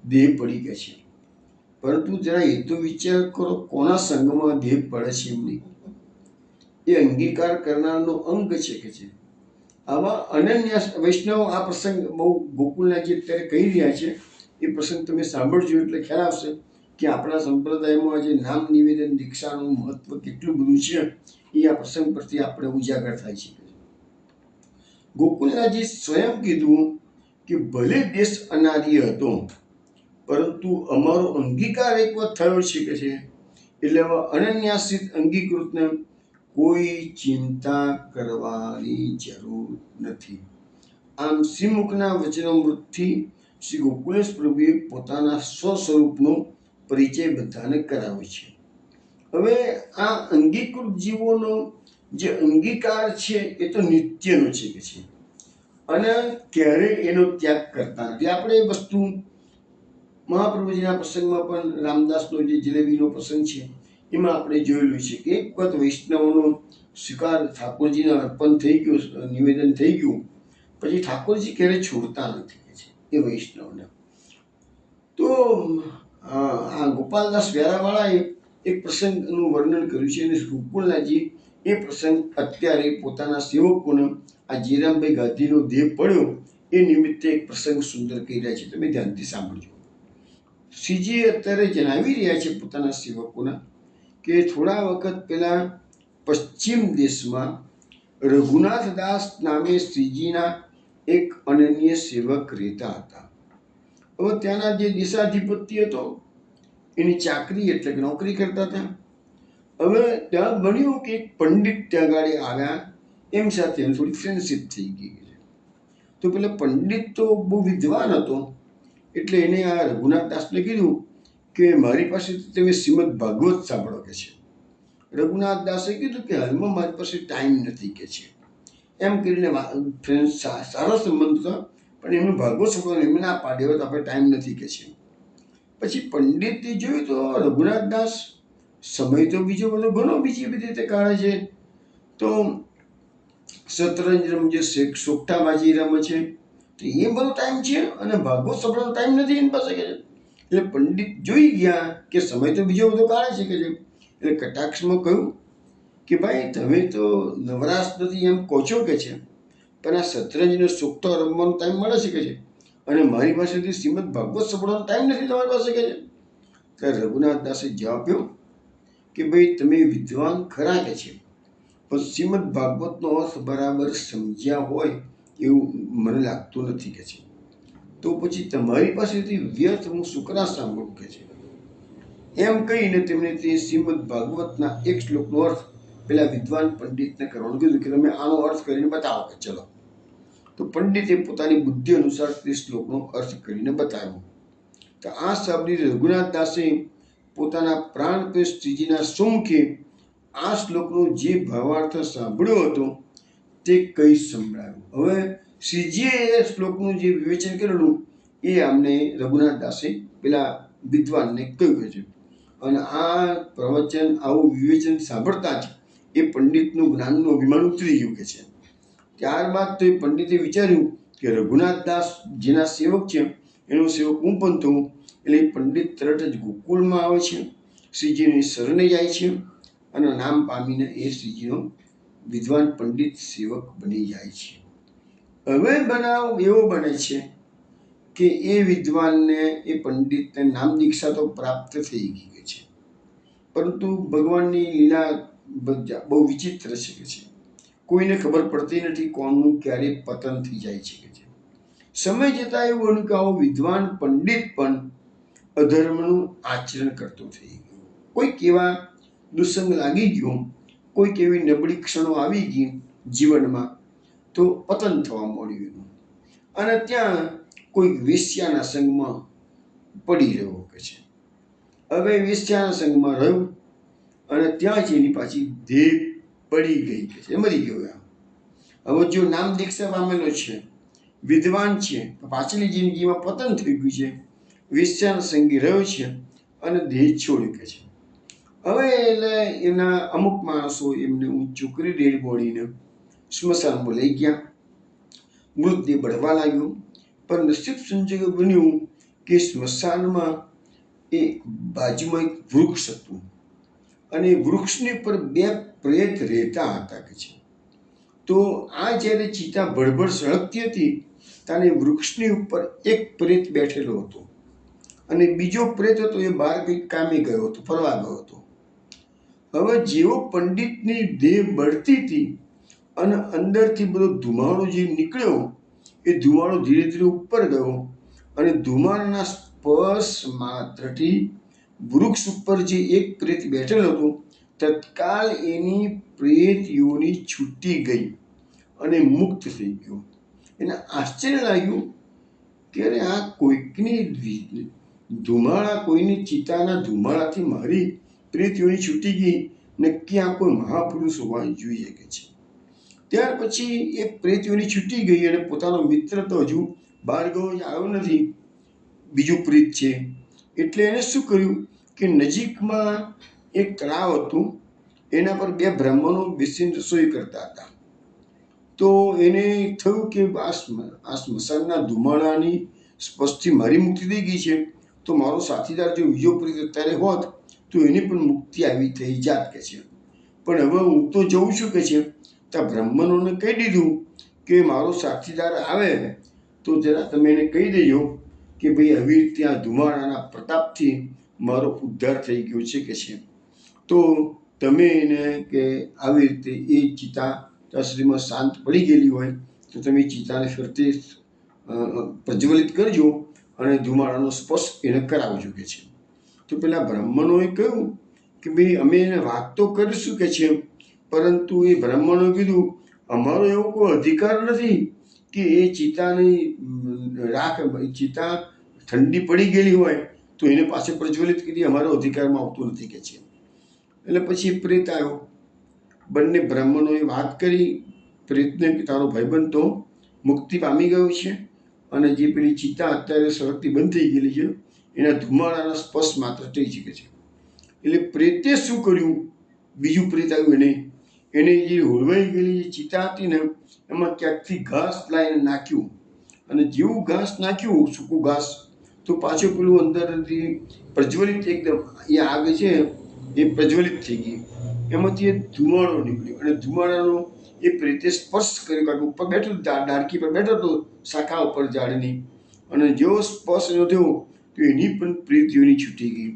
દેહ પડી ગયા છે, પરંતુ જરા એ તો વિચાર કરો કોના સંગમાં દેહ પડે છે એમની. એ અંગીકાર કરનારનો અંગ છે કે છે. આવા અનન્ય વૈષ્ણવ આ પ્રસંગ બહુ ગોકુલનાથજી અત્યારે કહી રહ્યા છે, એ પ્રસંગ તમે સાંભળજો એટલે ખ્યાલ આવશે કે આપણા સંપ્રદાયમાં જે નામ નિવેદન દીક્ષાનું મહત્વ કેટલું બધું છે એ આ પ્રસંગ પરથી આપણે ઉજાગર થાય છે. ગોકુલનાથજી સ્વયં કીધું કે ભલે દેશ અનાર્ય હતો, પરંતુ અમારો અંગીકાર એક વખત થયો છે કે છે, એટલે અનન્યાસિત અંગીકૃતને કોઈ ચિંતા કરવાની જરૂર નથી. આમ શ્રીમુખના વચનામૃતથી શ્રી ગોકુલેશ પ્રભુએ પોતાના સ્વસ્વરૂપનો પરિચય બધાને કરાવે છે. હવે આ અંગીકૃત જીવોનો જે અંગીકાર છે એ તો નિત્યનો છે કે છે, અને ક્યારે એનો ત્યાગ કરતા નથી. આપણે એ વસ્તુ મહાપ્રભુજીના પ્રસંગમાં પણ રામદાસનો જે જલેબીનો પ્રસંગ છે એમાં આપણે જોયેલું છે કે એક વખત વૈષ્ણવનો સ્વીકાર ઠાકોરજીને અર્પણ થઈ ગયું, નિવેદન થઈ ગયું, પછી ઠાકોરજી ક્યારેય છોડતા નથી કે છે એ વૈષ્ણવને. તો આ ગોપાલદાસ વ્યારાવાળાએ એક પ્રસંગનું વર્ણન કર્યું છે અને ગોકુલનાથજી એ પ્રસંગ અત્યારે પોતાના સેવકોને આ જયરામભાઈ ગાંધીનો દેહ પડ્યો એ નિમિત્તે એક પ્રસંગ સુંદર કહી રહ્યા છે. તમે ધ્યાનથી સાંભળજો. શ્રીજી અત્યારે જણાવી રહ્યા છે પોતાના સેવકોના કે થોડા વખત પહેલા પશ્ચિમ દેશમાં રઘુનાથદાસ નામે શ્રીજીના એક અનન્ય સેવક રહેતા હતા. હવે ત્યાંના જે દેશાધિપતિ હતો એની ચાકરી એટલે કે નોકરી કરતા હતા. હવે ત્યાં બન્યું કે એક પંડિત ત્યાં ગાડી આવ્યા, એમ સાથે થોડી ફ્રેન્ડશીપ થઈ ગઈ. તો પેલા પંડિત તો બહુ વિદ્વાન હતો, એટલે એને આ રઘુનાથદાસને કીધું કે મારી પાસેથી તમે શ્રીમદ ભાગવત સાંભળો કે છે. રઘુનાથદાસે કીધું કે હાલમાં મારી પાસે ટાઈમ નથી કે છે. એમ કરીને ફ્રેન્ડ સારો સંબંધ હતો, પણ એમનું ભાગવત સાંભળવાનું એમને ના પાડે, હવે તો આપણે ટાઈમ નથી કે છે. પછી પંડિતે જોયું તો રઘુનાથદાસ સમય તો બીજો બધો ઘણો બીજી બધી રીતે કાઢે છે, તો શતરંજ રમજે, સોગઠાબાજી રમે છે, તો એ બધો ટાઈમ છે અને ભાગવત સાંભળવાનો ટાઈમ નથી એની પાસે કે છે. એટલે પંડિત જોઈ ગયા કે સમય તો બીજો બધો કાઢે છે કે છે, એટલે કટાક્ષમાં કહ્યું કે ભાઈ તમે તો નવરાશ નથી એમ કહો છો કે છે, પણ આ શતરંજનો સોગઠો રમવાનો ટાઈમ મળે છે કે છે, અને મારી પાસેથી શ્રીમદ ભાગવત સાંભળવાનો ટાઈમ નથી તમારી પાસે કે છે. ત્યારે રઘુનાથદાસે જવાબ આપ્યો કે ભાઈ તમે વિદ્વાન ખરા કે છે, પણ શ્રીમદ ભાગવતનો અર્થ બરાબર સમજ્યા હોય એવું મને લાગતું નથી કે છે. તો પછી તમારી પાસેથી વ્યર્થ હું શુક્રા સાંભળું કે છે. એમ કહીને તેમણે તે શ્રીમદ ભાગવતના એક શ્લોકનો અર્થ પેલા વિદ્વાન પંડિતને કરવાનું કીધું કે તમે આનો અર્થ કરીને બતાવો કે ચલો. તો પંડિતે પોતાની બુદ્ધિ અનુસાર તે શ્લોકનો અર્થ કરીને બતાવ્યો. તો આ સાંભળી રઘુનાથ દાસે પોતાના પ્રાણ પ્રિય શ્રીજીના સુમુખે આ શ્લોકનો જે ભાવાર્થ સાંભળ્યો હતો તે કહી સંભળાવ્યું. હવે શ્રીજીએ એ શ્લોકનું જે વિવેચન કરેલું એ અમને રઘુનાથ દાસે પેલા વિદ્વાનને કહ્યું છે. અને આ પ્રવચન આવું વિવેચન સાંભળતા જ એ પંડિતનું જ્ઞાનનું અભિમાન ઉતરી ગયું કે છે. ત્યારબાદ તો એ પંડિતે વિચાર્યું કે રઘુનાથ દાસ જેના સેવક છે એનો સેવક હું પણ થઉં. એટલે એ પંડિત તરત જ ગોકુળમાં આવે છે, શ્રીજીની શરણે જાય છે અને નામ પામીને એ શ્રીજીનો વિદ્વાન પંડિત સેવક બની જાય છે. હવે બનાવ એવો બને છે કે એ વિદ્વાનને એ પંડિતને નામ દીક્ષા તો પ્રાપ્ત થઈ ગઈ છે, પરંતુ ભગવાનની લીલા બહુ વિચિત્ર છે કે છે. કોઈને ખબર પડતી નથી કોનું ક્યારે પતન થઈ જાય છે કે છે. સમય જતાં એવું બન્યું કે આવો વિદ્વાન પંડિત પણ અધર્મનું આચરણ કરતો થઈ ગયો. કોઈક એવા દુસંગ લાગી ગયો, કોઈક એવી નબળી ક્ષણો આવી ગઈ જીવનમાં તો પતન થવા મળ્યું. અને ત્યાં કોઈક વેશ્યાના સંગમાં પડી રહ્યો કે છે. હવે વેશ્યાના સંગમાં રહ્યું અને ત્યાં જ એની પાછી દેહ પડી ગઈ કે છે, મરી ગયો. હવે જો નામ દીક્ષા પામેલો છે, વિદ્વાન છે, પાછલી જિંદગીમાં પતન થઈ ગયું છે, વેશ્યાના સંગી રહ્યો છે અને દેહ છોડી કે છે. હવે એટલે એના અમુક માણસો એમને ઊંચું કરી ડેડ બોડીને સ્મશાનમાં લઈ ગયા. મૃતદેહ બળવા લાગ્યો, પણ નસીબ સંજોગે બન્યું કે સ્મશાનમાં એક બાજુમાં એક વૃક્ષ હતું અને વૃક્ષની ઉપર બે પ્રેત રહેતા હતા કે છે. તો આ જ્યારે ચિતા ભડભડ સળગતી હતી ત્યારે વૃક્ષની ઉપર એક પ્રેત બેઠેલો હતો અને બીજો પ્રેત હતો એ બહાર કંઈક કામે ગયો હતો, ફરવા ગયો હતો. હવે જેવો પંડિતની દેહ બળતી હતી અને અંદરથી બધો ધુમાડો જે નીકળ્યો એ ધુમાડો ધીરે ધીરે ઉપર ગયો અને ધુમાડાના સ્પર્શ માત્રથી વૃક્ષ ઉપર જે એક પ્રેત બેઠેલો હતો તત્કાલ એની પ્રેત યોની છૂટી ગઈ અને મુક્ત થઈ ગયો. એને આશ્ચર્ય લાગ્યું કે અરે આ કોઈકની ધુમાડા, કોઈની ચિતાના ધુમાડાથી મારી પ્રેત યોની છૂટી ગઈ, નક્કી આ કોઈ મહાપુરુષ હોવા જોઈએ કે છે. ત્યાર પછી એ પ્રેત યોની છૂટી ગઈ અને પોતાનો મિત્ર તો હજુ બહાર ગયો આવ્યો નથી, બીજું પ્રેત છે. એટલે એને શું કર્યું કે નજીકમાં એક તળાવ હતું, એના પર બે બ્રાહ્મણો બેસીને રસોઈ કરતા હતા. તો એને થયું કે આ સ્મશાનના ધુમાડાની સ્પર્શથી મારી મુક્તિ થઈ ગઈ છે, તો મારો સાથીદાર જો બીજો પ્રેત અત્યારે હોત તો એની પણ મુક્તિ આવી થઈ જાત કે છે. પણ હવે હું તો જઉં છું કે છે. ત્યાં બ્રાહ્મણોને કહી દીધું કે મારો સાથીદાર આવે તો જરા તમે એને કહી દેજો કે ભાઈ આવી રીતે આ ધુમાડાના પ્રતાપથી મારો ઉદ્ધાર થઈ ગયો છે કે છે. તો તમે એને કે આવી રીતે એ ચિતા શરીરમાં શાંત પડી ગયેલી હોય તો તમે ચિતાને ફરતી પ્રજ્વલિત કરજો અને ધુમાડાનો સ્પર્શ એને કરાવજો કે છે. તો પેલા બ્રાહ્મણોએ કહ્યું કે ભાઈ અમે એને વાત તો કરીશું કે છે, પરંતુ એ બ્રાહ્મણોએ કીધું અમારો એવો કોઈ અધિકાર નથી કે એ ચિતાની ચિતા ઠંડી પડી ગયેલી હોય તો એને પાસે પ્રજ્વલિત કરી, અમારો અધિકારમાં આવતું નથી કે છે. એટલે પછી પ્રેત આવ્યો. બંને બ્રાહ્મણોએ વાત કરી પ્રેતને કે તારો ભાઈબંધ તો મુક્તિ પામી ગયો છે અને જે પેલી ચિતા અત્યારે સળગતી બંધ થઈ ગયેલી છે એના ધુમાડાના સ્પર્શ માત્ર થઈ શકે છે. એટલે પ્રેતે શું કર્યું, બીજું પ્રેત આવ્યું એને જે હોલવાઈ ગયેલી જે ચિતા હતી ને એમાં ક્યાંકથી ઘાસ લાવીને નાખ્યું અને જેવું ઘાસ નાખ્યું, સૂકું ઘાસ, તો પાછું પેલું અંદરથી પ્રજ્વલિત એકદમ એ આગ છે એ પ્રજ્વલિત થઈ ગઈ, એમાંથી એ ધુમાડો નીકળ્યો અને ધુમાડાનો એ પ્રેતે સ્પર્શ કર્યો. કારણ ઉપર બેઠો ડાળખી પર બેઠો હતો શાખા ઉપર ઝાડની, અને જેવો સ્પર્શ એનો થયો તો એની પણ પ્રેતીઓની છૂટી ગઈ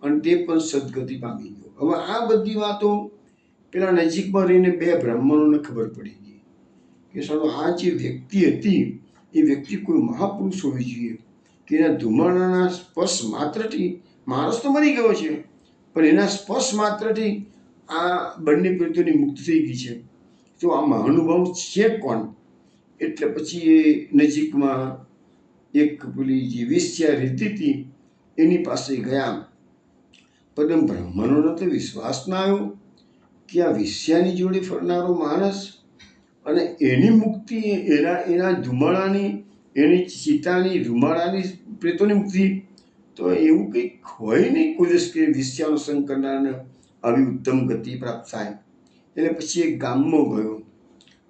અને તે પણ સદગતિ પામી ગયો. હવે આ બધી વાતો પેલા નજીકમાં રહીને બે બ્રાહ્મણોને ખબર પડી ગઈ કે સાલો આ જે વ્યક્તિ હતી એ વ્યક્તિ કોઈ મહાપુરુષ હોવી જોઈએ કે એના ધુમાડાના સ્પર્શ માત્રથી માણસ તો મરી ગયો છે પણ એના સ્પર્શ માત્રથી આ બંને પ્રેતોની મુક્તિ થઈ ગઈ છે. તો આ મહાનુભાવ છે કોણ? એટલે પછી એ નજીકમાં એક પેલી જે વેશ્યા રહેતી હતી એની પાસે ગયા, પણ બ્રાહ્મણોનો તો વિશ્વાસ ના આવ્યો કે આ વેશ્યાની જોડે ફરનારો માણસ અને એની મુક્તિ, એના ધુમાડાની, એની ચિતાની ધુમાડાની પ્રેતોની મુક્તિ, તો એવું કંઈક હોય નહીં કોઈ દિવસ કે વેશ્યાનો સંગ કરનારને આવી ઉત્તમ ગતિ પ્રાપ્ત થાય. એટલે પછી એક ગામમાં ગયો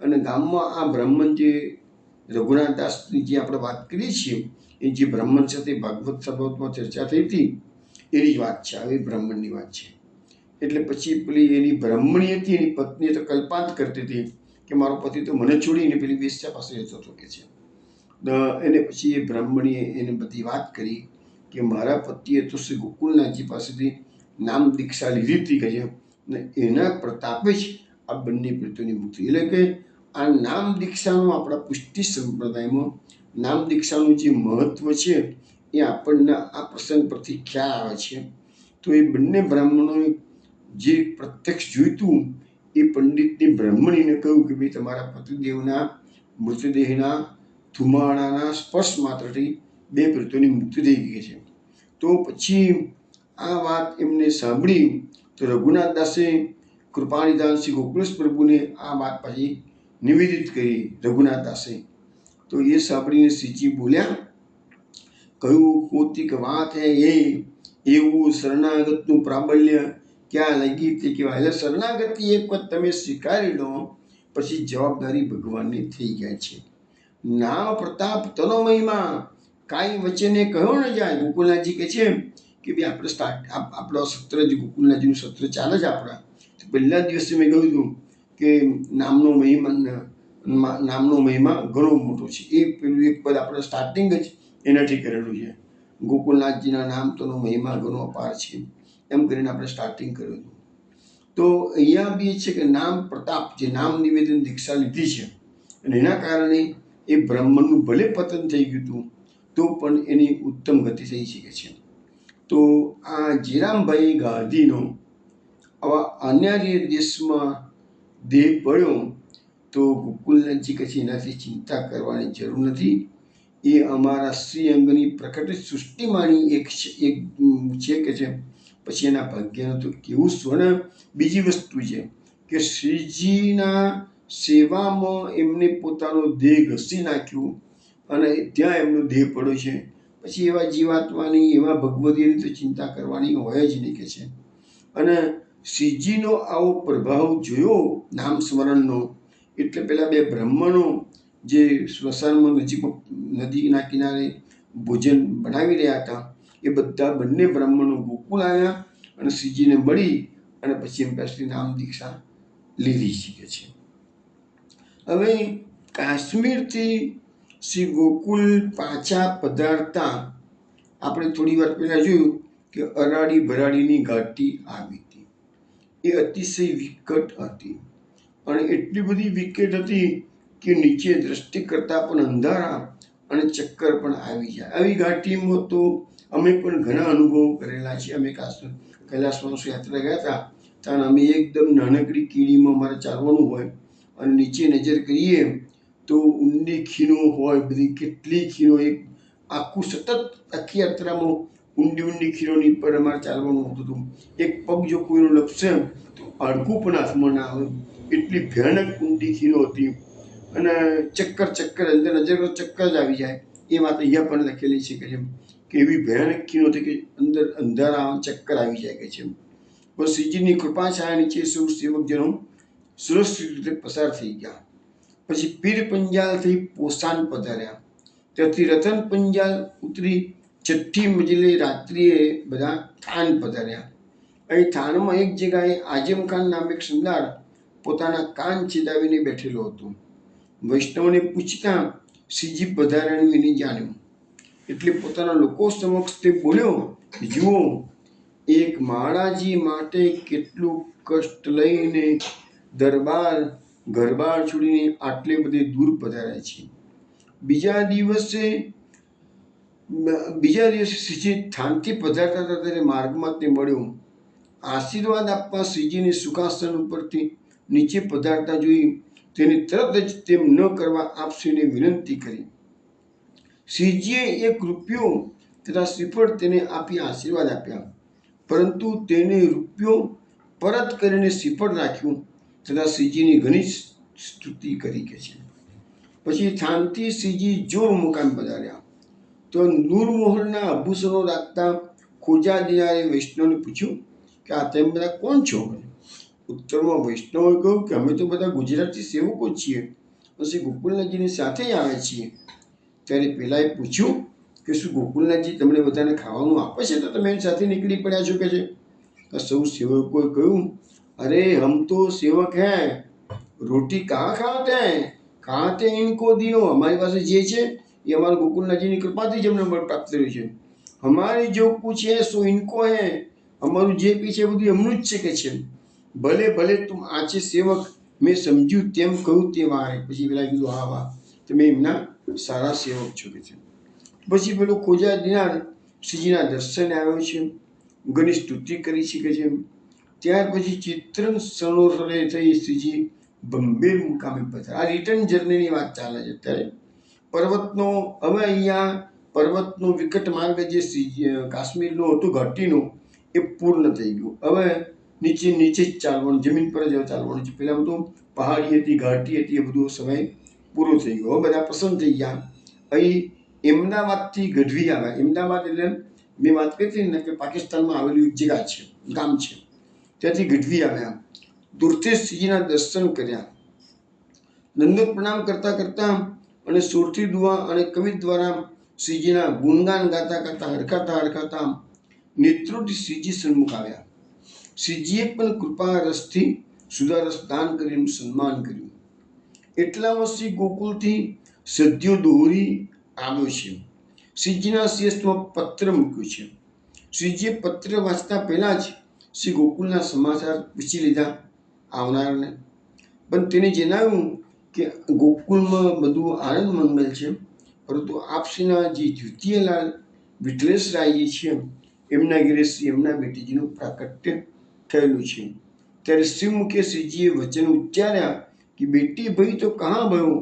અને ગામમાં આ બ્રાહ્મણ જે રઘુનાથ દાસની જે આપણે વાત કરીએ છીએ એ જે બ્રાહ્મણ સાથે ભાગવત સભામાં ચર્ચા થઈ હતી એની જ વાત છે, આવી બ્રાહ્મણની વાત છે. એટલે પછી પેલી એની બ્રાહ્મણી હતી, એની પત્ની તો કલ્પાંત કરતી હતી કે મારો પતિ તો મને છોડીને પેલી વેશ્યા પાસે રહેતો હતો કે છે. એને પછી એ બ્રાહ્મણીએ એને બધી વાત કરી કે મારા પતિએ તો શ્રી ગોકુલનાથજી પાસેથી નામ દીક્ષા લીધી હતી કે છે, ને એના પ્રતાપે જ આ બંને પ્રેતોની મુક્તિ. એટલે કે આ નામ દીક્ષાનું આપણા પુષ્ટિ સંપ્રદાયમાં નામ દીક્ષાનું જે મહત્વ છે એ આપણને આ પ્રસંગ પરથી ખ્યાલ આવે છે. તો એ બંને બ્રાહ્મણોએ જે પ્રત્યક્ષ જોઈતું એ પંડિતની બ્રાહ્મણીને કહ્યું કે ભાઈ તમારા પતિદેવના મૃતદેહના ધુમાડાના સ્પર્શ માત્રથી બે પ્રેતોની મુક્તિ થઈ ગઈ છે. તો પછી આ વાત એમને સાંભળી તો રઘુનાથ દાસે કૃપાનિધાન શ્રી ગોકુલેશ પ્રભુને આ વાત પછી નિવેદિત કરી રઘુનાથ દાસે. તો એ સાંભળીને શ્રીજી બોલ્યા, કહ્યું કૌતિક વાત હે એ, એવું શરણાગતનું પ્રાબલ્ય ક્યાં લગી તે કહેવાય. એટલે શરણાગતિ એક વખત તમે સ્વીકારી લો પછી જવાબદારી ભગવાનની થઈ જાય છે. નામ પ્રતાપ તનો મહિમા કાંઈ વચ્ચેને કહ્યો ન જાય. ગોકુલનાથજી કહે છે કે ભાઈ આપણો સત્ર જે ગોકુલનાથજીનું સત્ર ચાલે છે આપણા, તો પહેલા દિવસે મેં કહ્યું હતું કે નામનો મહિમા ઘણો મોટો છે. એ પેલું એક પદ આપણે સ્ટાર્ટિંગ જ એનાથી કરેલું છે, ગોકુલનાથજીના નામ તોનો મહિમા ઘણો અપાર છે, એમ કરીને આપણે સ્ટાર્ટિંગ કર્યું હતું. તો અહીંયા બી છે કે નામ પ્રતાપ, જે નામ નિવેદન દીક્ષા લીધી છે અને એના કારણે એ બ્રાહ્મણનું ભલે પતન થઈ ગયું હતું તો પણ એની ઉત્તમ ગતિ થઈ શકે છે. તો આ જીરામભાઈ ગાંધીનો આવા અન્યાર્ય દેશમાં દેહ પડ્યો તો ગોકુલનાથજી કહે છે એનાથી ચિંતા કરવાની જરૂર નથી. એ અમારા શ્રીઅંગની પ્રકટ સૃષ્ટિમાંની એક છે કે છે. પછી એના ભાગ્યનું તો કેવું સ્વર્ણ. બીજી વસ્તુ છે કે શ્રીજીના સેવામાં એમને પોતાનો દેહ ઘસી નાખ્યું અને ત્યાં એમનો દેહ પડ્યો છે. પછી એવા જીવાત્માની, એવા ભગવદીની તો ચિંતા કરવાની હોય જ નહીં કે છે. અને શ્રીજીનો આવો પ્રભાવ જોયો નામ સ્મરણનો, એટલે પેલા બે બ્રાહ્મણો જે સ્મશાનમાં નદીના કિનારે ભોજન બનાવી રહ્યા હતા એ બંને બ્રાહ્મણો ગોકુળ આવ્યા અને શ્રીજીને મળી અને પછી એમ પાસેથી નામ દીક્ષા લીધી શકે છે. હવે કાશ્મીરથી શ્રી ગોકુલ પાછા પધારતા આપણે થોડી વાર પહેલાં જોયું કે અરાડી ભરાડીની ઘાટી આવી હતી. એ અતિશય વિકટ હતી અને એટલી બધી વિકટ હતી કે નીચે દ્રષ્ટિ કરતાં પણ અંધારા અને ચક્કર પણ આવી જાય. આવી ઘાટીમાં તો અમે પણ ઘણા અનુભવો કરેલા છે. અમે કૈલાસમાં યાત્રા ગયા હતા ત્યાં અમે એકદમ નાનકડી કીડીમાં અમારે ચાલવાનું હોય અને નીચે નજર કરીએ તો ઊંડી ખીણો હોય, બધી કેટલી ખીણો, એક આખું સતત આખી યાત્રામાં ઊંડી ખીણોની પર અમારે ચાલવાનું હોતું હતું. એક પગ જો કોઈનું લપસે તો હાડકું પણ હાથમાં ના આવે, એટલી ભયાનક ઊંડી ખીણો હતી. અને ચક્કર અંદર નજર ચક્કર જ આવી જાય. એ વાત અહીંયા પણ લખેલી છે કે એવી ભયાનક ખીણો હતી કે અંદર અંધારા ચક્કર આવી જાય કે છે. પણ શ્રીજીની કૃપા છાયા નીચે સૌ સેવકજનો સુરક્ષિત રીતે પસાર થઈ ગયા. પછી પીર પંજાલથી પોસાન પધાર્યા, ત્યાંથી રતન પંજાલ ઉતરી છઠ્ઠી મજલે રાત્રિએ બધા થાન પધાર્યા. અહીં થાનમાં એક જગ્યાએ આઝમ ખાન નામે એક સુંદર પોતાના કાન છેદાવીને બેઠેલો હતો. વૈષ્ણવને પૂછતા શ્રીજી પધાર્યાનું એને જાણ્યું એટલે પોતાના લોકો સમક્ષ તે બોલ્યો, જુઓ એક મહારાજી માટે કેટલું કષ્ટ લઈને ઘરબાર છોડીને આટલે બધે દૂર પધાર્યા છે. બીજા દિવસે શ્રીજી થાનથી પધારતા હતા ત્યારે માર્ગમાં તે મળ્યો. આશીર્વાદ આપવા શ્રીજીને સુખાસન ઉપરથી નીચે પધારતા જોઈ તેને તરત જ તેમ ન કરવા આપશ્રીને વિનંતી કરી. શ્રીજીએ ₹1 તથા શ્રીફળ તેને આપી આશીર્વાદ આપ્યા, પરંતુ તેને રૂપિયો પરત કરીને શ્રીફળ રાખ્યું તથા શ્રીજીની ઘણી સ્તુતિ કરી કે છે. પછી થાનથી શ્રીજી જોર મુકામ પધાર્યા તો નૂરમોહરના આભૂષણો રાખતા ખોજા દિનારે વૈષ્ણવને પૂછ્યું કે આ તેમ બધા કોણ છો? ઉત્તરમાં વૈષ્ણવે કહ્યું કે અમે તો બધા ગુજરાતી સેવકો છીએ, પછી ગોકુલનાથજીની સાથે આવે છીએ. ત્યારે પેલાએ પૂછ્યું કે શું ગોકુલનાથજી તમને બધાને ખાવાનું આપે છે તો તમે એની સાથે નીકળી પડ્યા છો કે છે? તો સૌ સેવકોએ કહ્યું, અરે હમ તો સેવક હૈ, રોટી કहाँ ખાતે हैं, ખાતે ઇनको દિયો. અમારી પાસે જે છે એ અમારા ગોકુલનાથજીની કૃપાથી જ અમને પ્રાપ્ત થયું છે. હમારી જો કુછ હે સો ઇनको હે, અમારું જે બી છે બધું એમનું જ છે કે છે. ભલે ભલે તું આચે સેવક, મેં સમજ્યું તેમ કહ્યું તે વારે. પછી પેલા કીધું હા વાહ, તમે એમના સારા સેવક છો કે છે. પછી પેલો ખોજા દિનાર શ્રીજીના દર્શને આવ્યો છે, ઘણી સ્તુતિ કરી છે કે છે. ત્યાર પછી ચિત્રણ સરોવરે થઈ શ્રીજી બંબેર મુકામે પધાર્યા. આ રિટર્ન જર્નીની વાત ચાલે છે અત્યારે. પર્વતનો હવે અહીંયા પર્વતનો વિકટ માર્ગ જે કાશ્મીરનો હતો ઘાટીનો એ પૂર્ણ થઈ ગયો. હવે નીચે નીચે જ ચાલવાનું, જમીન પર જ ચાલવાનું છે. પહેલાં બધું પહાડી હતી, ઘાટી હતી, એ બધો સમય પૂરો થઈ ગયો. હવે બધા પસંદ થઈ ગયા. અહીં અમદાવાદથી ગઢવી આવ્યા. અમદાવાદ એટલે મેં વાત કરી હતી ને કે પાકિસ્તાનમાં આવેલું એક જગ્યા છે, ગામ છે. ત્યાંથી ગઢવી આવ્યા. દૂરથી શ્રીજીના દર્શન કર્યા. દંડોત પ્રણામ કરતા કરતા અને સુરતી દુઆ અને કવિ દ્વારા શ્રીજીના ગુણગાન ગાતા ગાતા હરખાતા નેત્રોથી શ્રીજી સન્મુખ આવ્યા. શ્રીજીએ પણ કૃપા રસથી સુધારસ દાન કરીને સન્માન કર્યું. એટલામાં શ્રી ગોકુલથી સદ્યો દોરી આવ્યો છે. શ્રીજીના શિરસ્માં પત્ર મૂક્યો છે. શ્રીજીએ પત્ર વાંચતા પહેલા જ શ્રી ગોકુલના સમાચાર પૂછી લીધા આવનારને. પણ તેને જણાવ્યું કે ગોકુલમાં બધું આનંદ મંગલ છે, પરંતુ આપશ્રીના જે દ્વિતીયલાલ વિઠ્ઠલેશરાયજી છે એમના ઘેરે શ્રી એમના બેટીજીનું પ્રાકટ્ય થયેલું છે. ત્યારે શ્રીમુખે શ્રીજીએ વચન ઉચ્ચાર્યા કે બેટી ભાઈ તો કહાં ભયો,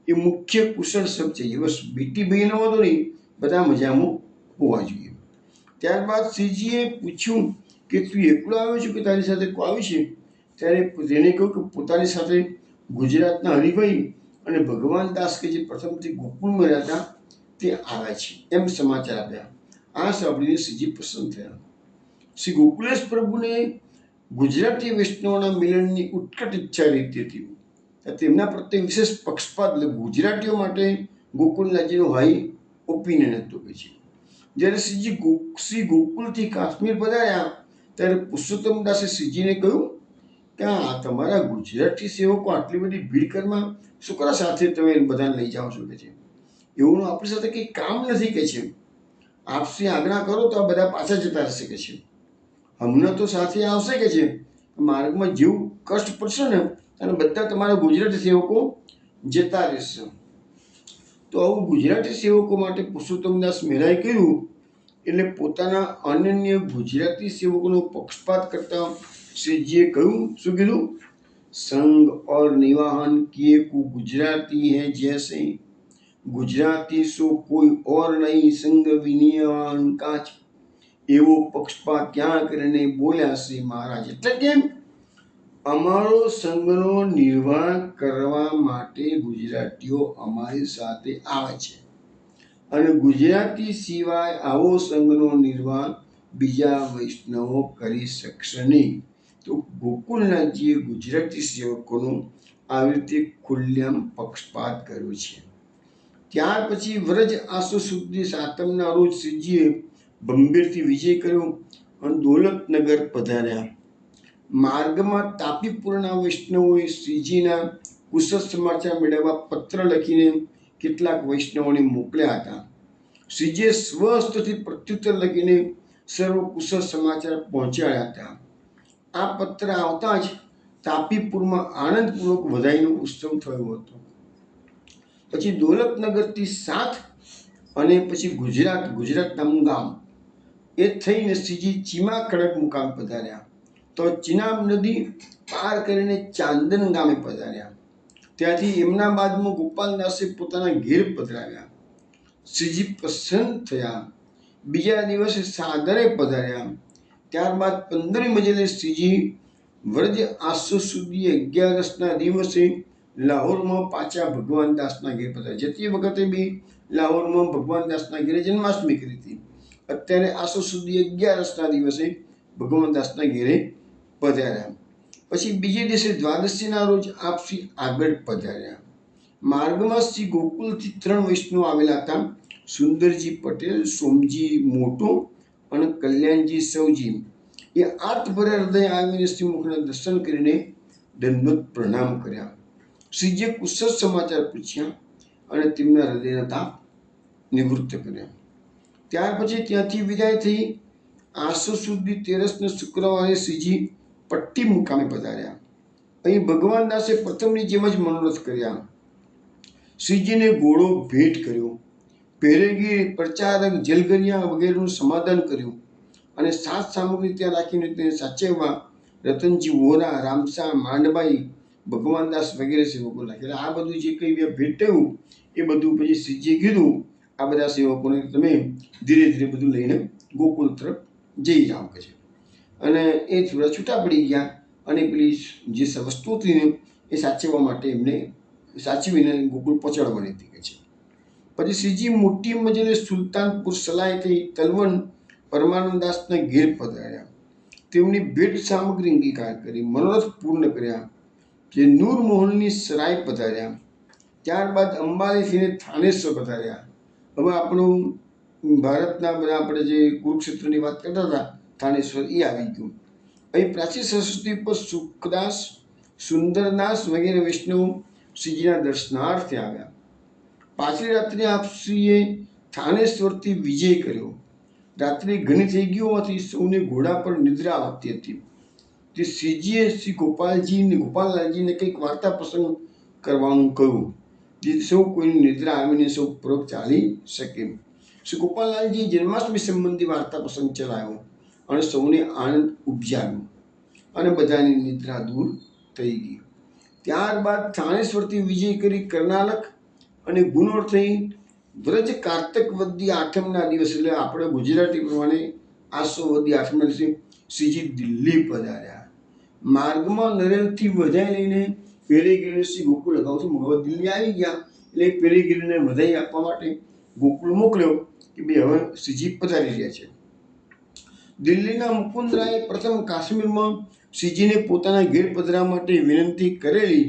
એ મુખ્ય કુશળ શબ્દ છે. બસ બેટી ભાઈ ન હોતો નહીં, બધા મજામાં હોવા જોઈએ. ત્યારબાદ શ્રીજીએ પૂછ્યું કે તું એકલો આવ્યો છું કે તારી સાથે કોઈ આવ્યું છે? ત્યારે તેને કહ્યું કે પોતાની સાથે ગુજરાતના હરિભાઈ અને ભગવાન દાસ કે જે પ્રથમથી ગોકુળમાં રહેતા તે આવ્યા છે, એમ સમાચાર આપ્યા. આ સાંભળીને શ્રીજી પ્રસન્ન થયા. શ્રી ગોકુલેશ પ્રભુને ગુજરાતી વૈષ્ણવના મિલનની ઉત્કટ ઈચ્છા રહેતી હતી. તેમના પ્રત્યે વિશેષ પક્ષપાત, ગુજરાતીઓ માટે ગોકુલનાથજીનો હાઈ ઓપિનિયન હતો કે છે. જ્યારે શ્રી ગોકુલથી કાશ્મીર પધાર્યા ત્યારે પુરુષોત્તમદાસે શ્રીજીને કહ્યું કે આ તમારા ગુજરાતી સેવકો આટલી બધી ભીડ કરમાં શું કરવા સાથે તમે બધાને લઈ જાઓ છો કે છે? એવું આપણી સાથે કંઈ કામ નથી કે છે. આપશ્રી આજ્ઞા કરો તો આ બધા પાછા જતા રહેશે કે છે. હમણાં તો સાથે આવશે કે છે, માર્ગમાં જેવું કષ્ટ પડશે ને અને બધા તમારા ગુજરાતી સેવકો જતા રહેશે. તો આવું ગુજરાતી સેવકો માટે પુરુષોત્તમદાસ મહેરાએ કહ્યું. એટલે પોતાના અનન્ય ગુજરાતી સેવકોનો પક્ષપાત કરતા શ્રીજીએ કહ્યું, શું કીધું? સંગ और निवाहन किए को गुजराती है जैसे, गुजराती सो कोई और नहीं संग विनियान काच. એવો પક્ષપાત ક્યાં કરીને બોલ્યા શ્રી મહારાજ. એટલે કે અમારો સંઘનો નિર્વાહ કરવા માટે ગુજરાતીઓ અમારી સાથે આવે છે અને ગુજરાતી સિવાય આવો સંઘનો નિર્વાહ બીજા વૈષ્ણવો કરી શકશે નહીં. તો ગોકુલનાથજીએ ગુજરાતી સેવકોનો આવી રીતે ખુલ્લેઆમ પક્ષપાત કર્યો છે. ત્યાર પછી વ્રજ આસો સુધી સાતમના રોજ શ્રીજીએ બંબેરથી વિજય કર્યો અને દોલતનગર પધાર્યા. માર્ગમાં તાપીપુરના વૈષ્ણવોએ શ્રીજીના કુશળ સમાચાર મેળવવા પત્ર લખીને કેટલાક વૈષ્ણવોને મોકલ્યા હતા. શ્રીજીએ સ્વહસ્તથી પ્રત્યુત્તર લખીને સર્વ કુશળ સમાચાર પહોંચાડ્યા હતા. આ પત્ર આવતા જ તાપીપુરમાં આનંદપૂર્વક વધાઈનો ઉત્સવ થયો હતો. પછી દોલતનગરથી સાત અને પછી ગુજરાત નામનું ગામ એ થઈને શ્રીજી ચીમા ખડક મુકામ પધાર્યા. તો ચિનાબ નદી પાર કરીને ચાંદન ગામે પધાર્યા. ત્યાંથી એમના બાદમાં ગોપાલદાસે પોતાના ઘેર પધરાવ્યા. શ્રીજી પ્રસન્ન થયા. બીજા દિવસે સાદરે પધાર્યા. ત્યારબાદ 15મી મંજિલે શ્રીજી વ્રજ આસો સુધી 11ના દિવસે લાહોરમાં પાછા ભગવાન દાસના ઘેર પધાર્યા. જતી વખતે બી લાહોરમાં ભગવાન દાસના ઘેરે જન્માષ્ટમી કરી હતી. અત્યારે આસો સુધી 11ના દિવસે ભગવાન દાસના ઘેરે પધાર્યા. પછી બીજે દિવસે દ્વાદશીના રોજ આપ શ્રી આગળ પધાર્યા. માર્ગમાં શ્રી ગોકુલથી 3 વૈષ્ણવ આવેલા હતા. સુંદરજી પટેલ, સોમજી મોટો અને કલ્યાણજી સૌજી. એ આર્તભર્યા હૃદય આવીને શ્રીમુખના દર્શન કરીને દંડવત પ્રણામ કર્યા. શ્રીજીએ કુશળ સમાચાર પૂછ્યા અને તેમના હૃદયના તાપ નિવૃત્ત કર્યા. ત્યાર પછી ત્યાંથી વિદાય થઈ આસો સુધી 13ને શુક્રવારે શ્રીજી પટ્ટી મુકામે પધાર્યા. અહીં ભગવાન દાસે પ્રથમની જેમ જ મનોરથ કર્યા. શ્રીજીને ઘોડો ભેટ કર્યો, પહેરેગી, પ્રચારક, જલગરિયા વગેરેનું સમાધાન કર્યું અને સાત સામગ્રી ત્યાં રાખીને તેને સાચવવા રતનજી વોરા, રામસા, માંડબાઈ, ભગવાનદાસ વગેરે સેવકો રાખેલા. આ બધું જે કંઈ ભેટ થયું એ બધું પછી શ્રીજીએ કીધું આ બધા સેવકોને તમે ધીરે ધીરે બધું લઈને ગોકુલ તરફ જઈ જાઓ કે છે. અને એ થોડા છૂટા પડી ગયા અને પેલી જે વસ્તુ હતી ને એ સાચવવા માટે એમને સાચવીને ગોકુળ પહોંચાડવાની હતી કે છે. પછી શ્રીજી મોટી મંજિલે સુલતાનપુર સલાયથી તલવન પરમાનંદાસના ઘેર પધાર્યા. તેમની ભેટ સામગ્રી અંગીકાર કરી, મનોરથ પૂર્ણ કર્યા. જે નૂર મોહનની સરાય પધાર્યા. ત્યારબાદ અંબાલીથીને થાનેશ્વર પધાર્યા. હવે આપણું ભારતના બધા આપણે જે કુરુક્ષેત્રની વાત કરતા હતા થાનેશ્વર એ આવી ગયું. અહીં પ્રાચીન સરસ્વતી પર સુખદાસ, સુંદરદાસ વગેરે વૈષ્ણવ શ્રીજીના દર્શનાર્થે આવ્યા. પાછલી રાત્રે આપશ્રીએ થાનેશ્વરથી વિજય કર્યો. રાત્રે ઘણી થઈ ગઈ હોવાથી સૌને ઘોડા પર નિદ્રા આવતી હતી. તે શ્રીજીએ શ્રી ગોપાલલાલજીને કંઈક વાર્તા પ્રસંગ કરવાનું કહ્યું, જેથી સૌ કોઈની નિદ્રા આવીને સૌ પૂર્વક ચાલી શકે. શ્રી ગોપાલલાલજીએ જન્માષ્ટમી સંબંધી વાર્તા પ્રસંગ ચલાવ્યો અને સૌને આનંદ ઉપજાવ્યો અને બધાની નિદ્રા દૂર થઈ ગઈ. ત્યારબાદ થાનેશ્વરથી વિજય કરી કર્ણાલક અને ગુનોર થઈ વ્રજ કાર્તક વદી આઠમના દિવસે, એટલે આપણે ગુજરાતી પ્રમાણે આસો વદી આઠમના દિવસે શ્રીજી દિલ્હી પધાર્યા. માર્ગમાં નરેલથી વધાઈ લઈને પેરેગીરીને શ્રી ગોકુળ અગાઉથી હવે દિલ્હી આવી ગયા એટલે પેરેગીરીને વધાઈ આપવા માટે ગોકુળ મોકલ્યો કે બે હવે શ્રીજી પધારી રહ્યા છે. દિલ્હીના મુકુંદરાયે પ્રથમ કાશ્મીરમાં શ્રીજીને પોતાના ઘેર પધરાવવા માટે વિનંતી કરેલી,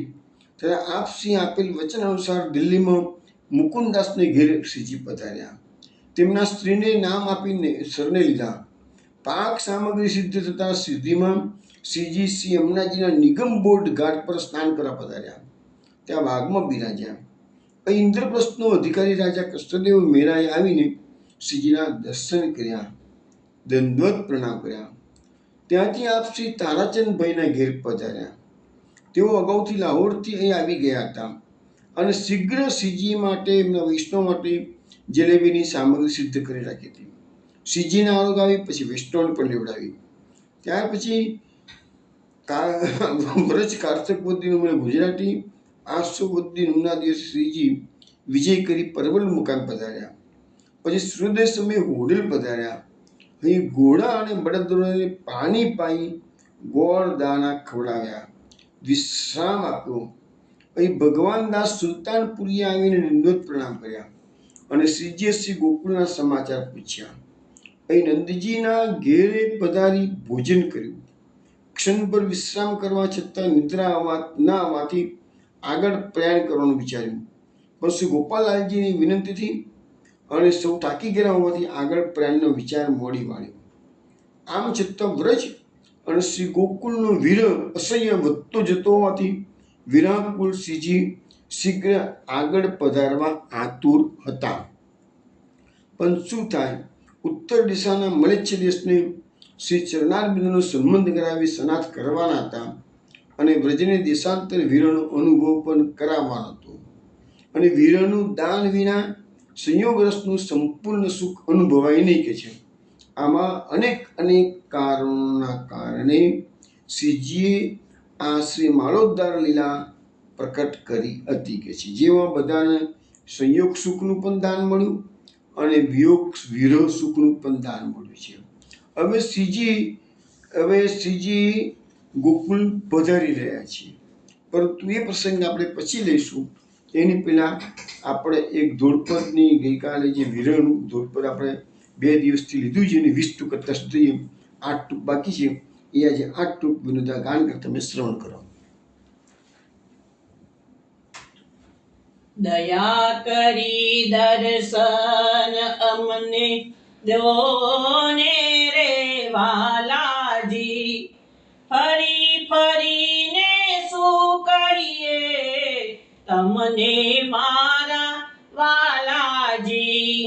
ત્યારે આપ શ્રી આપેલ વચન અનુસાર દિલ્હીમાં મુકુંદાસને ઘેર શ્રીજી પધાર્યા. તેમના સ્ત્રીને નામ આપીને સરને લીધા. પાક સામગ્રી સિદ્ધ થતા સિદ્ધિમાં શ્રીજી શ્રી યમુનાજીના નિગમ બોર્ડ ઘાટ પર સ્નાન કરવા પધાર્યા. ત્યાં વાઘમાં બિરાજ્યા. અહીં ઇન્દ્રપ્રસ્થનો અધિકારી રાજા કૃષ્ણદેવ મેરાએ આવીને શ્રીજીના દર્શન કર્યા, દંડવત પ્રણામ કર્યા. ત્યાંથી આપ શ્રી તારાચંદભાઈના ઘેર પધાર્યા. તેઓ અગાઉથી લાહોરથી અહીં આવી ગયા હતા અને શીઘ્ર શ્રીજી માટે, એમના વૈષ્ણવ માટે જલેબીની સામગ્રી સિદ્ધ કરી રાખી હતી. શ્રીજીને આરોગ આવી, પછી વૈષ્ણવને પણ લેવડાવી. ત્યાર પછી વ્રજ કાર્તક વદીનું મને ગુજરાતી આસો વદી નૂના દિવસે શ્રીજી વિજય કરી પરવલ મુકામ પધાર્યા. પછી સૂર્યોદય સમયે હોડલ પધાર્યા. અહીં ઘોડા અને બળદોને પાણી પાઈ ગોળ દાણા ખવડાવ્યા, વિશ્રામ આપ્યો. અહીં ભગવાન દાસ સુલતાનપુરીએ આવીને દંડવત પ્રણામ કર્યા અને શ્રીજીએ શ્રી ગોકુળના સમાચાર પૂછ્યા. અહીં નંદજીના ઘેરે પધારી ભોજન કર્યું. ક્ષણભર વિશ્રામ કરવા છતાં નિદ્રા ન આવવાથી આગળ પ્રયાણ કરવાનું વિચાર્યું, પણ શ્રી ગોપાલલાલજીની વિનંતીથી અને સૌ થાકી ગયા હોવાથી આગળ પ્રયાણનો વિચાર મોડી વાળ્યો. આમ છતાં વ્રજ અને શ્રી ગોકુળનો વિરહ અસહ્ય વધતો જતો હોવાથી વિરાકુલ શ્રીજી શીઘ્ર આગળ પધારવા આતુર હતા. પણ શું થાય, ઉત્તર દિશાના મલેચ્છ દેશને શ્રી ચરણારબિંદનો સંબંધ કરાવી સનાથ કરવાના હતા અને વ્રજને દેશાંતર વિરહનો અનુભવ પણ કરાવવાનો હતો. અને વિરહનું દાન વિના સંયોગ રસનું સંપૂર્ણ સુખ અનુભવાય નહીં કે છે. આમાં અનેક કારણોના કારણે શ્રીજીએ આ શ્રી માળોદ્ધાર લીલા પ્રકટ કરી હતી કે છે. જેમાં બધાને સંયોગ સુખનું પણ દાન મળ્યું અને વિયોગ વિરહ સુખનું પણ દાન મળ્યું છે. હવે શ્રીજી ગોકુલ પધારી રહ્યા છે, પરંતુ એ પ્રસંગ આપણે પછી લઈશું. એની પહેલાં આપણે એક ધોળપદની ગઈકાલે જે વિરહનું ધોળપદ આપણે 2 દિવસથી લીધું છે અને 20 ટૂંક કરતાં સુધી 8 ટૂંક બાકી છે. એ આજે 8 ટૂંક વિનોદા ગાન કરતા તમે શ્રવણ કરો. દયા કરી દર્શન અમને દોને રે વાલાજી, ફરી ફરીને શું કહીએ તમને મારા વાલાજી.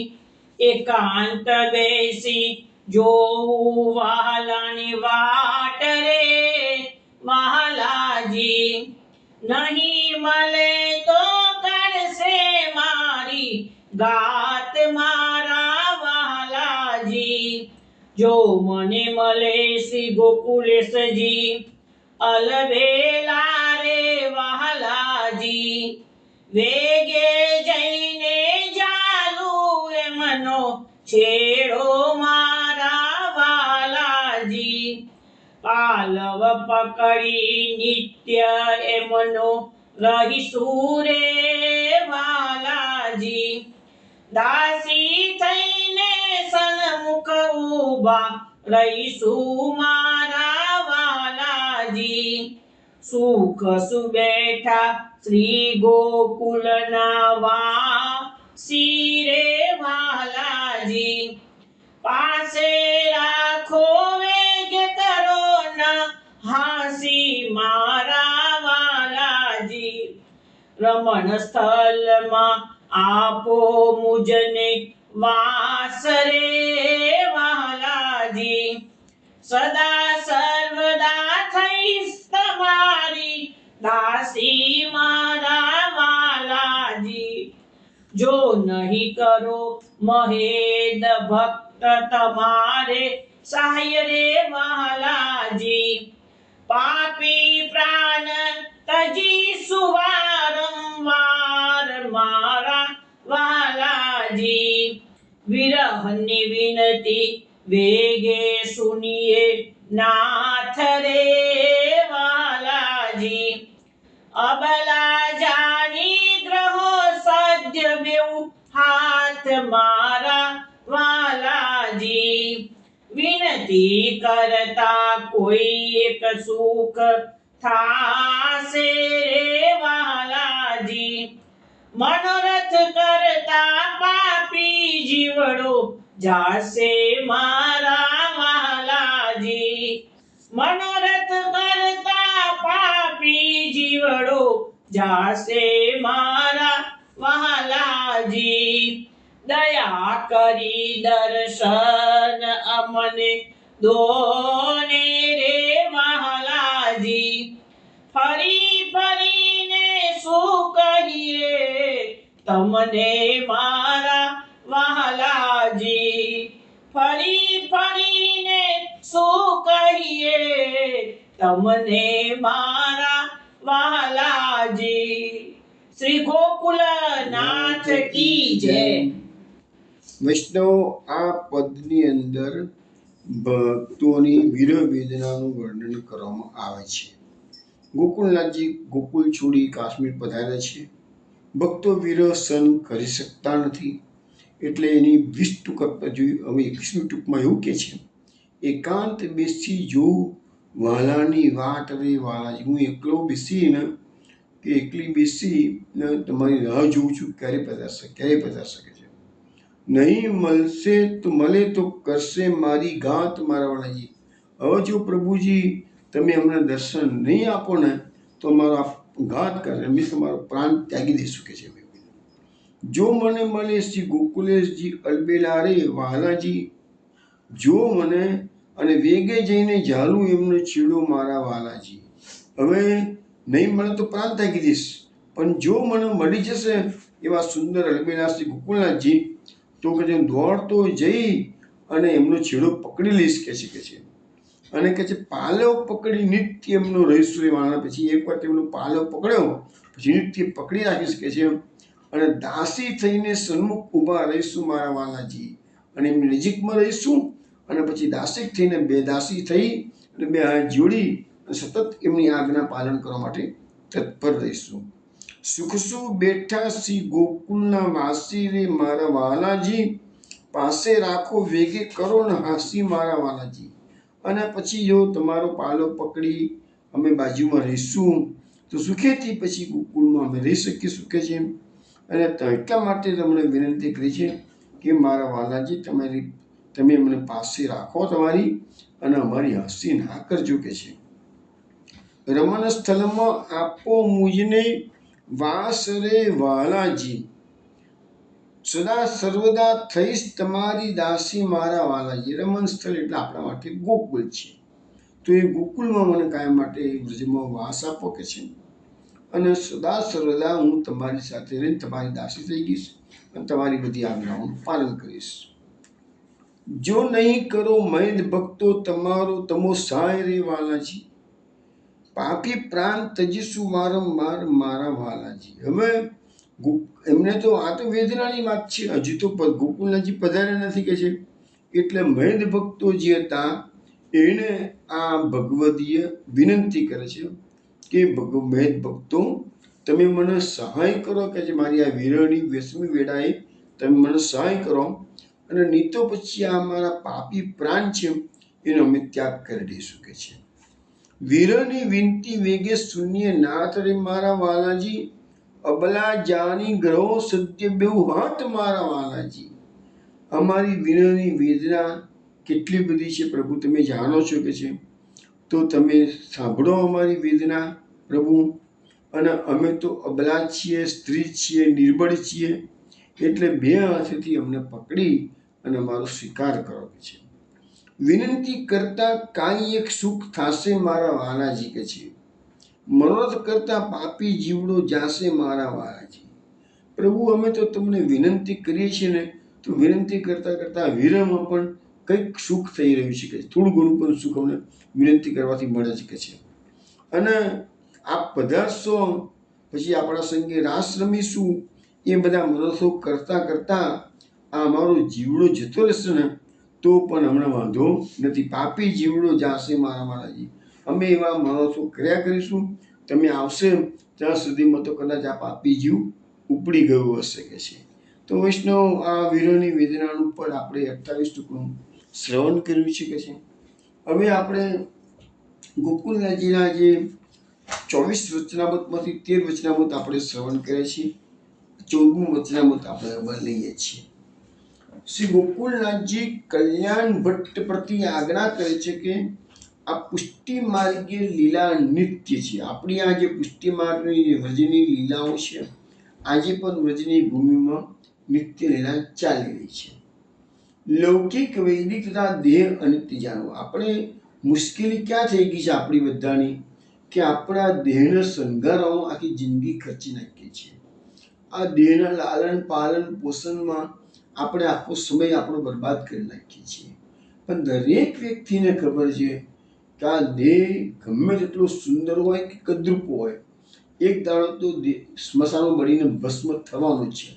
એકાંત બેસી જોવું વાલાની વાટ રે વાલાજી, નહીં મળે તો કરશે મારી ગાત મારા વાલાજી. જો મને મળે શ્રી ગોકુલેશજી અલબેલા રે વાલાજી, વેગે જઈને જાલું એમનો છેડો મારા વાલાજી. પાલવ પકડી નિત્ય એમનો રહીશું રે વાલાજી, દાસી થઈને સન્મુખ ઊભા રહીશું મારા વાલાજી. સુખ સુબેઠા શ્રી ગોકુલના વાસી રે વાલાજી, પાસે રાખો વેગે કરો ના હાસી મારા વાલાજી. રમણ સ્થળમાં આપો મુજને વાસ રે વાલાજી, સદા સર્વદા થઈશ તમારી દાસી મારા વાલાજી. જો નહીં કરો મહેદ ભક્ત તમારે સહાય રે વાલાજી, પાપી પ્રાણ તજી સુવારંવાર મારા વાલાજી. વિરહની વિનતી વેગે સુનિએ નાથ રે વાલાજી, અબલા જાની ગ્રહો સદ્ય બેઉ હાથ મારા વાલાજી. વિનતી કરતા કોઈ એક સુખ થાશે રે વાલાજી, મનોરથ કરતા પાપી જીવડો જાશે મારા વાલાજી. મનોરથ કરતા પાપી જીવડો જાશે મારા વાલાજી. દયા કરી દર્શન અમને દોને રે વાલાજી, ફરી ફરીને શું કહીએ તમને મારા વાલાજી. ફરી ફરીને શું કહીએ તમને મારા વાલાજી. શ્રી ગોકુલનાથ કી જય. વૈષ્ણવ, આ પદની અંદર ભક્તોની વિરહ વેદનાનું વર્ણન કરવામાં આવે છે. ગોકુલનાથજી ગોકુલ છોડી કાશ્મીર પધાર્યા છે. ભક્તો વિરહ સહન કરી શકતા નથી, એટલે એની 20 ટૂંક આપવા જોઈએ. હવે 21મી ટૂંકમાં એવું કહે છે, એકાંત બેસી જોઉં વાલાની વાટ રે વાલાજી. હું એકલો બેસીને કે એકલી બેસી તમારી રાહ જોઉં છું, ક્યારે પધારશે છે. નહીં મળશે તો મળે તો કરશે મારી ગાત મારા વાલાજી. હવે જો પ્રભુજી તમે અમને દર્શન નહીં આપો ને તો અમારો ઘાત કરે, અમે તમારો પ્રાણ ત્યાગી દઈશું કે છે. જો મને મળે શ્રી ગોકુલેશજી અલબેલા રે વાલાજી, જો મને અને વેગે જઈને ઝાલું એમનો છેડો મારા વાલાજી. હવે નહીં મળે તો પ્રાણ ત્યાગી દઈશ, પણ જો મને મળી જશે એવા સુંદર અલબેલા શ્રી ગોકુલનાથજી, તો કે દોડતો જઈ અને એમનો છેડો પકડી લઈશ કે છે. અને કે છે પાલવ પકડી નિત્ય એમનો રહીશું એ વાળા. પછી એક વાર એમનો પાલવ પકડ્યો પછી નિત્ય પકડી રાખીશ કે છે. અને દાસી થઈને સન્મુખ ઊભા રહીશું મારા વાલાજી, અને એમની નજીકમાં રહીશું, અને પછી દાસી થઈને દાસી થઈ અને બે હાથ જોડી અને સતત એમની આજ્ઞા પાલન કરવા માટે તત્પર રહીશું. સુખસુ બેઠા સી ગોકુળના વાસી રે મારા વાલાજી, પાસે રાખો વેગે કરો ને હાસી મારા વાલાજી. અને પછી જો તમારો પાલો પકડી અમે બાજુમાં રહીશું તો સુખેથી પછી ગોકુળમાં અમે રહી શકીએ સુખે છે. અને એટલા માટે તમને વિનંતી કરી છે કે મારા વાલાજી તમે મને પાસે રાખો તમારી, અને અમારી હસી ના કરજો કે છે. રમણ સ્થળમાં આપો મુજને વાસ રે વાલાજી, સદા સર્વદા થઈશ તમારી દાસી મારા વાલાજી. રમણ સ્થળ એટલે આપણા માટે ગોકુળ છે, તો એ ગોકુળમાં મને કાયમ માટે વ્રજમાં વાસ આપો કે છે. અને સદા સર્વદા હું તમારી સાથે રહીને તમારી દાસી થઈ ગઈશ અને તમારી બધી આજ્ઞાઓનું પાલન કરીશ. જો નહીં કરો મૈદ ભક્તો તમારો તમો સહાય રે વાલાજી, પાપી પ્રાણ તજીશું વારંવાર મારા વાલાજી. હવે એમને તો આ તો વેદનાની વાત છે, હજુ તો ગોકુળનાજી પધાર્યા નથી કે છે. એટલે મૈદ ભક્તો જે હતા એને આ ભગવદીય વિનંતી કરે છે કે મૈદ ભક્તો તમે મને સહાય કરો કે છે, મારી આ વિરહની વ્યસની વેળાએ તમે મને સહાય કરો, અને નહીં તો પછી આ મારા પાપી પ્રાણ છે એનો અમે ત્યાગ કરી દઈશું કે છે. વીરની વિનતી વેગે શૂન્ય નાથ રે મારા વાલાજી, અબલા જાની ગ્રહો સત્ય બેઉ હાથ મારા વાલાજી. અમારી વિરહની વેદના કેટલી બધી છે પ્રભુ તમે જાણો છો કે છે, તો તમે સાંભળો અમારી વેદના પ્રભુ. અને અમે તો અબલા છીએ, સ્ત્રી છીએ, નિર્બળ છીએ, એટલે બે હાથેથી અમને પકડી અને અમારો સ્વીકાર કરો કે છે. વિનંતી કરતા કાંઈ એક સુખ થાશે મારા વાલાજી કે છે, મનોરથ કરતા પાપી જીવડો જાશે મારા વાલાજી. પ્રભુ અમે તો તમને વિનંતી કરીએ છીએ ને, તો વિનંતી કરતા કરતા વિરહમાં પણ કંઈક સુખ થઈ રહ્યું છે કે થોડું ઘણું પણ સુખ અમને વિનંતી કરવાથી મળે છે કે છે. અને આપ પધારશો પછી આપણા સંગે રાસ રમીશું, એ બધા મનોરથો કરતા કરતા આ અમારો જીવડો જતો રહેશે ને તો પણ હમણાં વાંધો નથી. પાપી જીવડો જાશે મારા વાલાજી, અમે એવા મનોરથો કર્યા કરીશું, તમે આવશે ત્યાં સુધીમાં તો કદાચ આ પાપી જીવ ઉપડી ગયું હશે કે છે. તો વૈષ્ણવ આ વિરહની વેદનાનું પણ આપણે 28 ટુકડું શ્રવણ કર્યું છે કે છે. હવે આપણે ગોકુળનાજીના જે 24 વચનામૃતમાંથી 13 વચનામૃત આપણે શ્રવણ કર્યા છીએ. 14મું વચનામૃત આપણે લઈએ છીએ. શ્રી ગોકુળનાથજી કલ્યાણ ભટ્ટ પ્રતિ આજ્ઞા કરે છે કે આ પુષ્ટિ માર્ગે લીલા નિત્ય છે. આપણી આ જે પુષ્ટિ માર્ગની વ્રજની લીલાઓ છે આજે પણ વ્રજની ભૂમિમાં નિત્ય લીલા ચાલી રહી છે. લૌકિક વૈદિક તથા દેહ અનિત્ય જાણવું. આપણે મુશ્કેલી ક્યાં થઈ ગઈ છે આપણી બધાની કે આપણા દેહને શણગારવામાં આખી જિંદગી ખર્ચી નાખીએ છીએ. આ દેહના લાલન પાલન પોષણમાં આપણે આખો સમય આપણો બરબાદ કરી નાખીએ છીએ. પણ દરેક વ્યક્તિને ખબર છે કે આ દેહ ગમે તેટલો સુંદર હોય કે કદરૂપ હોય, એક દાડો તો સ્મશાનો બળીને ભસ્મ થવાનો છે.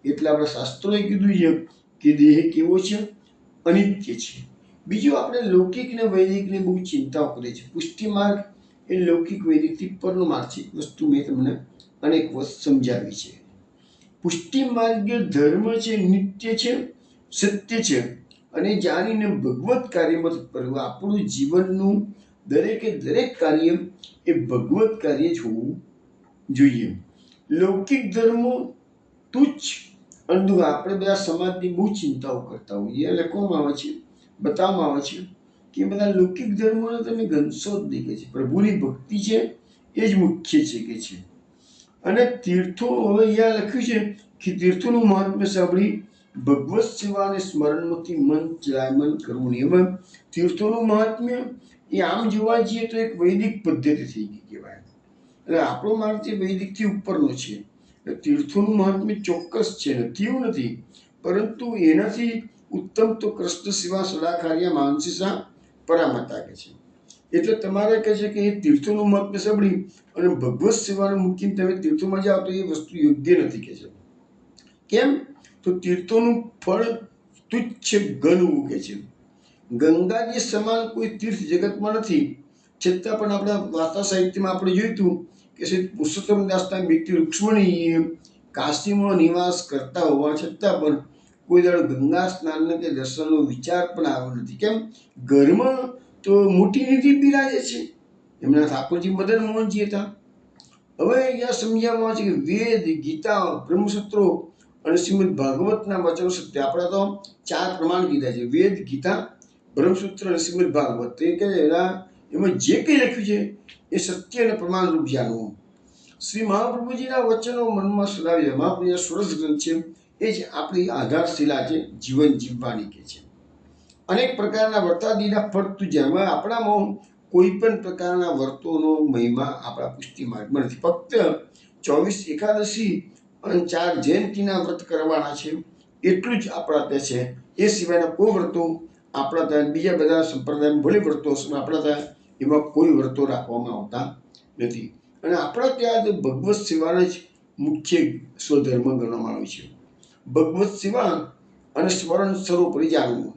એટલે આપણા શાસ્ત્રોએ કીધું છે કે દેહ કેવો છે? અનિત્ય છે. બીજું આપણે લૌકિક ને વૈદિકને બહુ ચિંતાઓ કરીએ છીએ. પુષ્ટિ માર્ગ એ લૌકિક વૈદિકથી પરનો માર્ગ છે. વસ્તુ મેં તમને અનેક વસ્તુ સમજાવી છે. પુષ્ટિ માર્ગીય ધર્મ છે, નિત્ય છે, સત્ય છે, અને જાણીને ભગવત કાર્યમાં તત્પર. આપણું જીવનનું દરેકે દરેક કાર્ય એ ભગવત કાર્ય જ હોવું જોઈએ. લૌકિક ધર્મો તુચ્છ અંધુ. આપણે બધા સમાજની બહુ ચિંતાઓ કરતા હોઈએ. લખવામાં આવે છે, બતાવવામાં આવે છે કે બધા લૌકિક ધર્મોને તમે ગણશો જ નહીં કે છે. પ્રભુની ભક્તિ છે એ જ મુખ્ય છે કે છે. અને તીર્થો, હવે અહીંયા લખ્યું છે કે તીર્થોનું મહાત્મ્ય સાંભળી ભગવત સેવા અને સ્મરણમાંથી મન ચલાયમન કરવું નહીં. હવે તીર્થોનું મહાત્મ્ય એ આમ જોવા જઈએ તો એક વૈદિક પદ્ધતિ થઈ ગઈ કહેવાય. એટલે આપણો માર્ગ જે વૈદિકથી ઉપરનો છે. તીર્થોનું મહાત્મ્ય ચોક્કસ છે, નથી એવું નથી, પરંતુ એનાથી ઉત્તમ તો કૃષ્ણ સેવા સદાકાર્ય માનસીસા પરામતા કે છે. એટલે તમારે કહે છે કે એ તીર્થોનું મહાત્મ્ય સાંભળી અને ભગવત સેવાને મૂકીને તમે તીર્થોમાં જાઓ તો એ વસ્તુ યોગ્ય નથી કે છે. કેમ? તો તીર્થોનું ફળ તુચ્છ ગણવું કે છે. ગંગાજી સમાન કોઈ તીર્થ જગતમાં નથી, છતાં પણ આપણા વાર્તા સાહિત્યમાં આપણે જોયું હતું કે શ્રી પુરુષોત્તમ દાસના બેટી રૂક્ષ્મણીએ કાશીમાં નિવાસ કરતા હોવા છતાં પણ કોઈ દાડો ગંગા સ્નાન કે દર્શનનો વિચાર પણ આવ્યો નથી. કેમ? ઘરમાં તો મોટી નિધિ બિરાજે છે, એમના ઠાકોરજી મદન મોહનજી હતા. હવે અહીંયા સમજાવવામાં છે કે વેદ, ગીતા, બ્રહ્મસૂત્રો અને શ્રીમદ ભાગવતના વચનો સત્ય. આપણા તો 4 પ્રમાણ કીધા છે: વેદ, ગીતા, બ્રહ્મસૂત્ર અને શ્રીમદ ભાગવત. એ કે એમાં જે કંઈ લખ્યું છે એ સત્ય અને પ્રમાણરૂપ જાણવું. શ્રી મહાપ્રભુજીના વચનો મનમાં સુધાવી દે. મહાપ્રભુજીના સોરસ ગ્રંથ છે, એ જ આપણી આધારશિલા છે જીવન જીવવાની કે છે. અનેક પ્રકારના વર્તાદીના ફળ તું જેમાં આપણામાં કોઈ પણ પ્રકારના વર્તોનો મહિમા આપણા પુષ્ટિ માર્ગમાં નથી. ફક્ત 24 એકાદશી અને 4 જયંતીના વ્રત કરવાના છે, એટલું જ આપણા ત્યાં છે. એ સિવાયના કોઈ વ્રતો આપણા ત્યાં, બીજા બધા સંપ્રદાયમાં ભલે વ્રતો હશે, આપણા ત્યાં એમાં કોઈ વ્રતો રાખવામાં આવતા નથી. અને આપણા ત્યાં ભગવત સેવાને જ મુખ્ય સ્વધર્મ ગણવામાં આવે છે. ભગવત સેવા અને સ્મરણ સર્વોપરી જાણવું.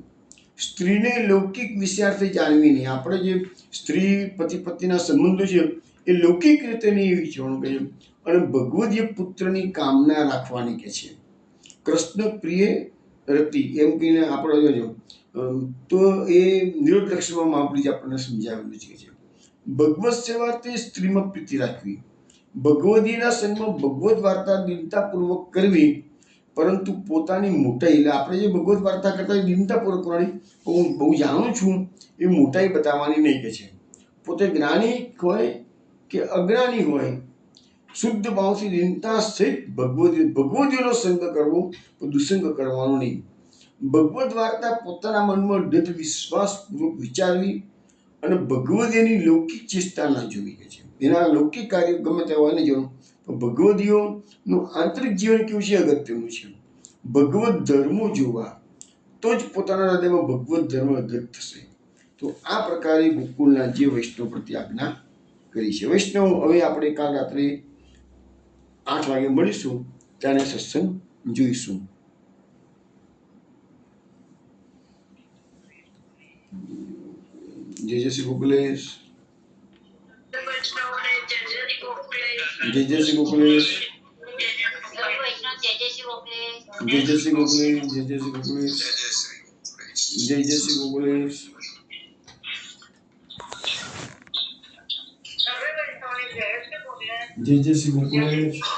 સ્ત્રીને લૌકિક વિષયાર્થે જાણવી નહીં. આપણે જે સ્ત્રી પતિ પત્નીના સંબંધો છે એ લૌકિક રીતે નહીં વિચારવાનું કહે છે. અને ભગવદીય પુત્રની કામના રાખવાની કે છે. કૃષ્ણ પ્રિય રતિ એમ કહીને આપણે જોજો તો એ નિરોધ લક્ષણમાં મહાપ્રભુજી આપણને સમજાવેલું છે. ભગવત સેવા તે સ્ત્રીમાં પ્રીતિ રાખવી. ભગવદીના સંગમાં ભગવત વાર્તા દીનતાપૂર્વક કરવી, પરંતુ પોતાની મોટાઈ, એટલે આપણે જે ભગવત વાર્તા કરતા હોય દીનતાપૂર્વક કરવાની. હું બહુ જાણું છું એ મોટાઈ બતાવવાની નહીં કે છે. પોતે જ્ઞાની હોય કે અજ્ઞાની હોય, શુદ્ધ ભાવથી દીનતા સહિત ભગવદીઓનો સંગ કરવો, દુસંગ કરવાનો નહીં. ભગવત વાર્તા પોતાના મનમાં દૃઢ વિશ્વાસપૂર્વક વિચારવી અને ભગવદીઓની લૌકિક ચેષ્ટા ના જોવી કે છે. એના લૌકિક કાર્યો ગમે તે હોય ને જોવું, તો ભગવદીઓનું આંતરિક જીવન કેવું છે અગત્યનું છે. ભગવત ધર્મો જોવા, તો જ પોતાના હૃદયમાં ભગવત ધર્મ અગત થશે. તો આ પ્રકારે ગોકુળના જે વૈષ્ણવ પ્રત્યે આજ્ઞા કરી છે. વૈષ્ણવ, હવે આપણે કાલ રાત્રે 8 વાગે મળીશું, ત્યારે સત્સંગ જોઈશું. જય જય શ્રી ગોકુલેશ. જય જય શ્રી ગોકુલેશ. જય જય શ્રી ગોકુલેશ. જય જય શ્રી ગોકુલેશ. જય જય શ્રી ગોકુલેશ. જય જય શ્રી ગોકુલેશ.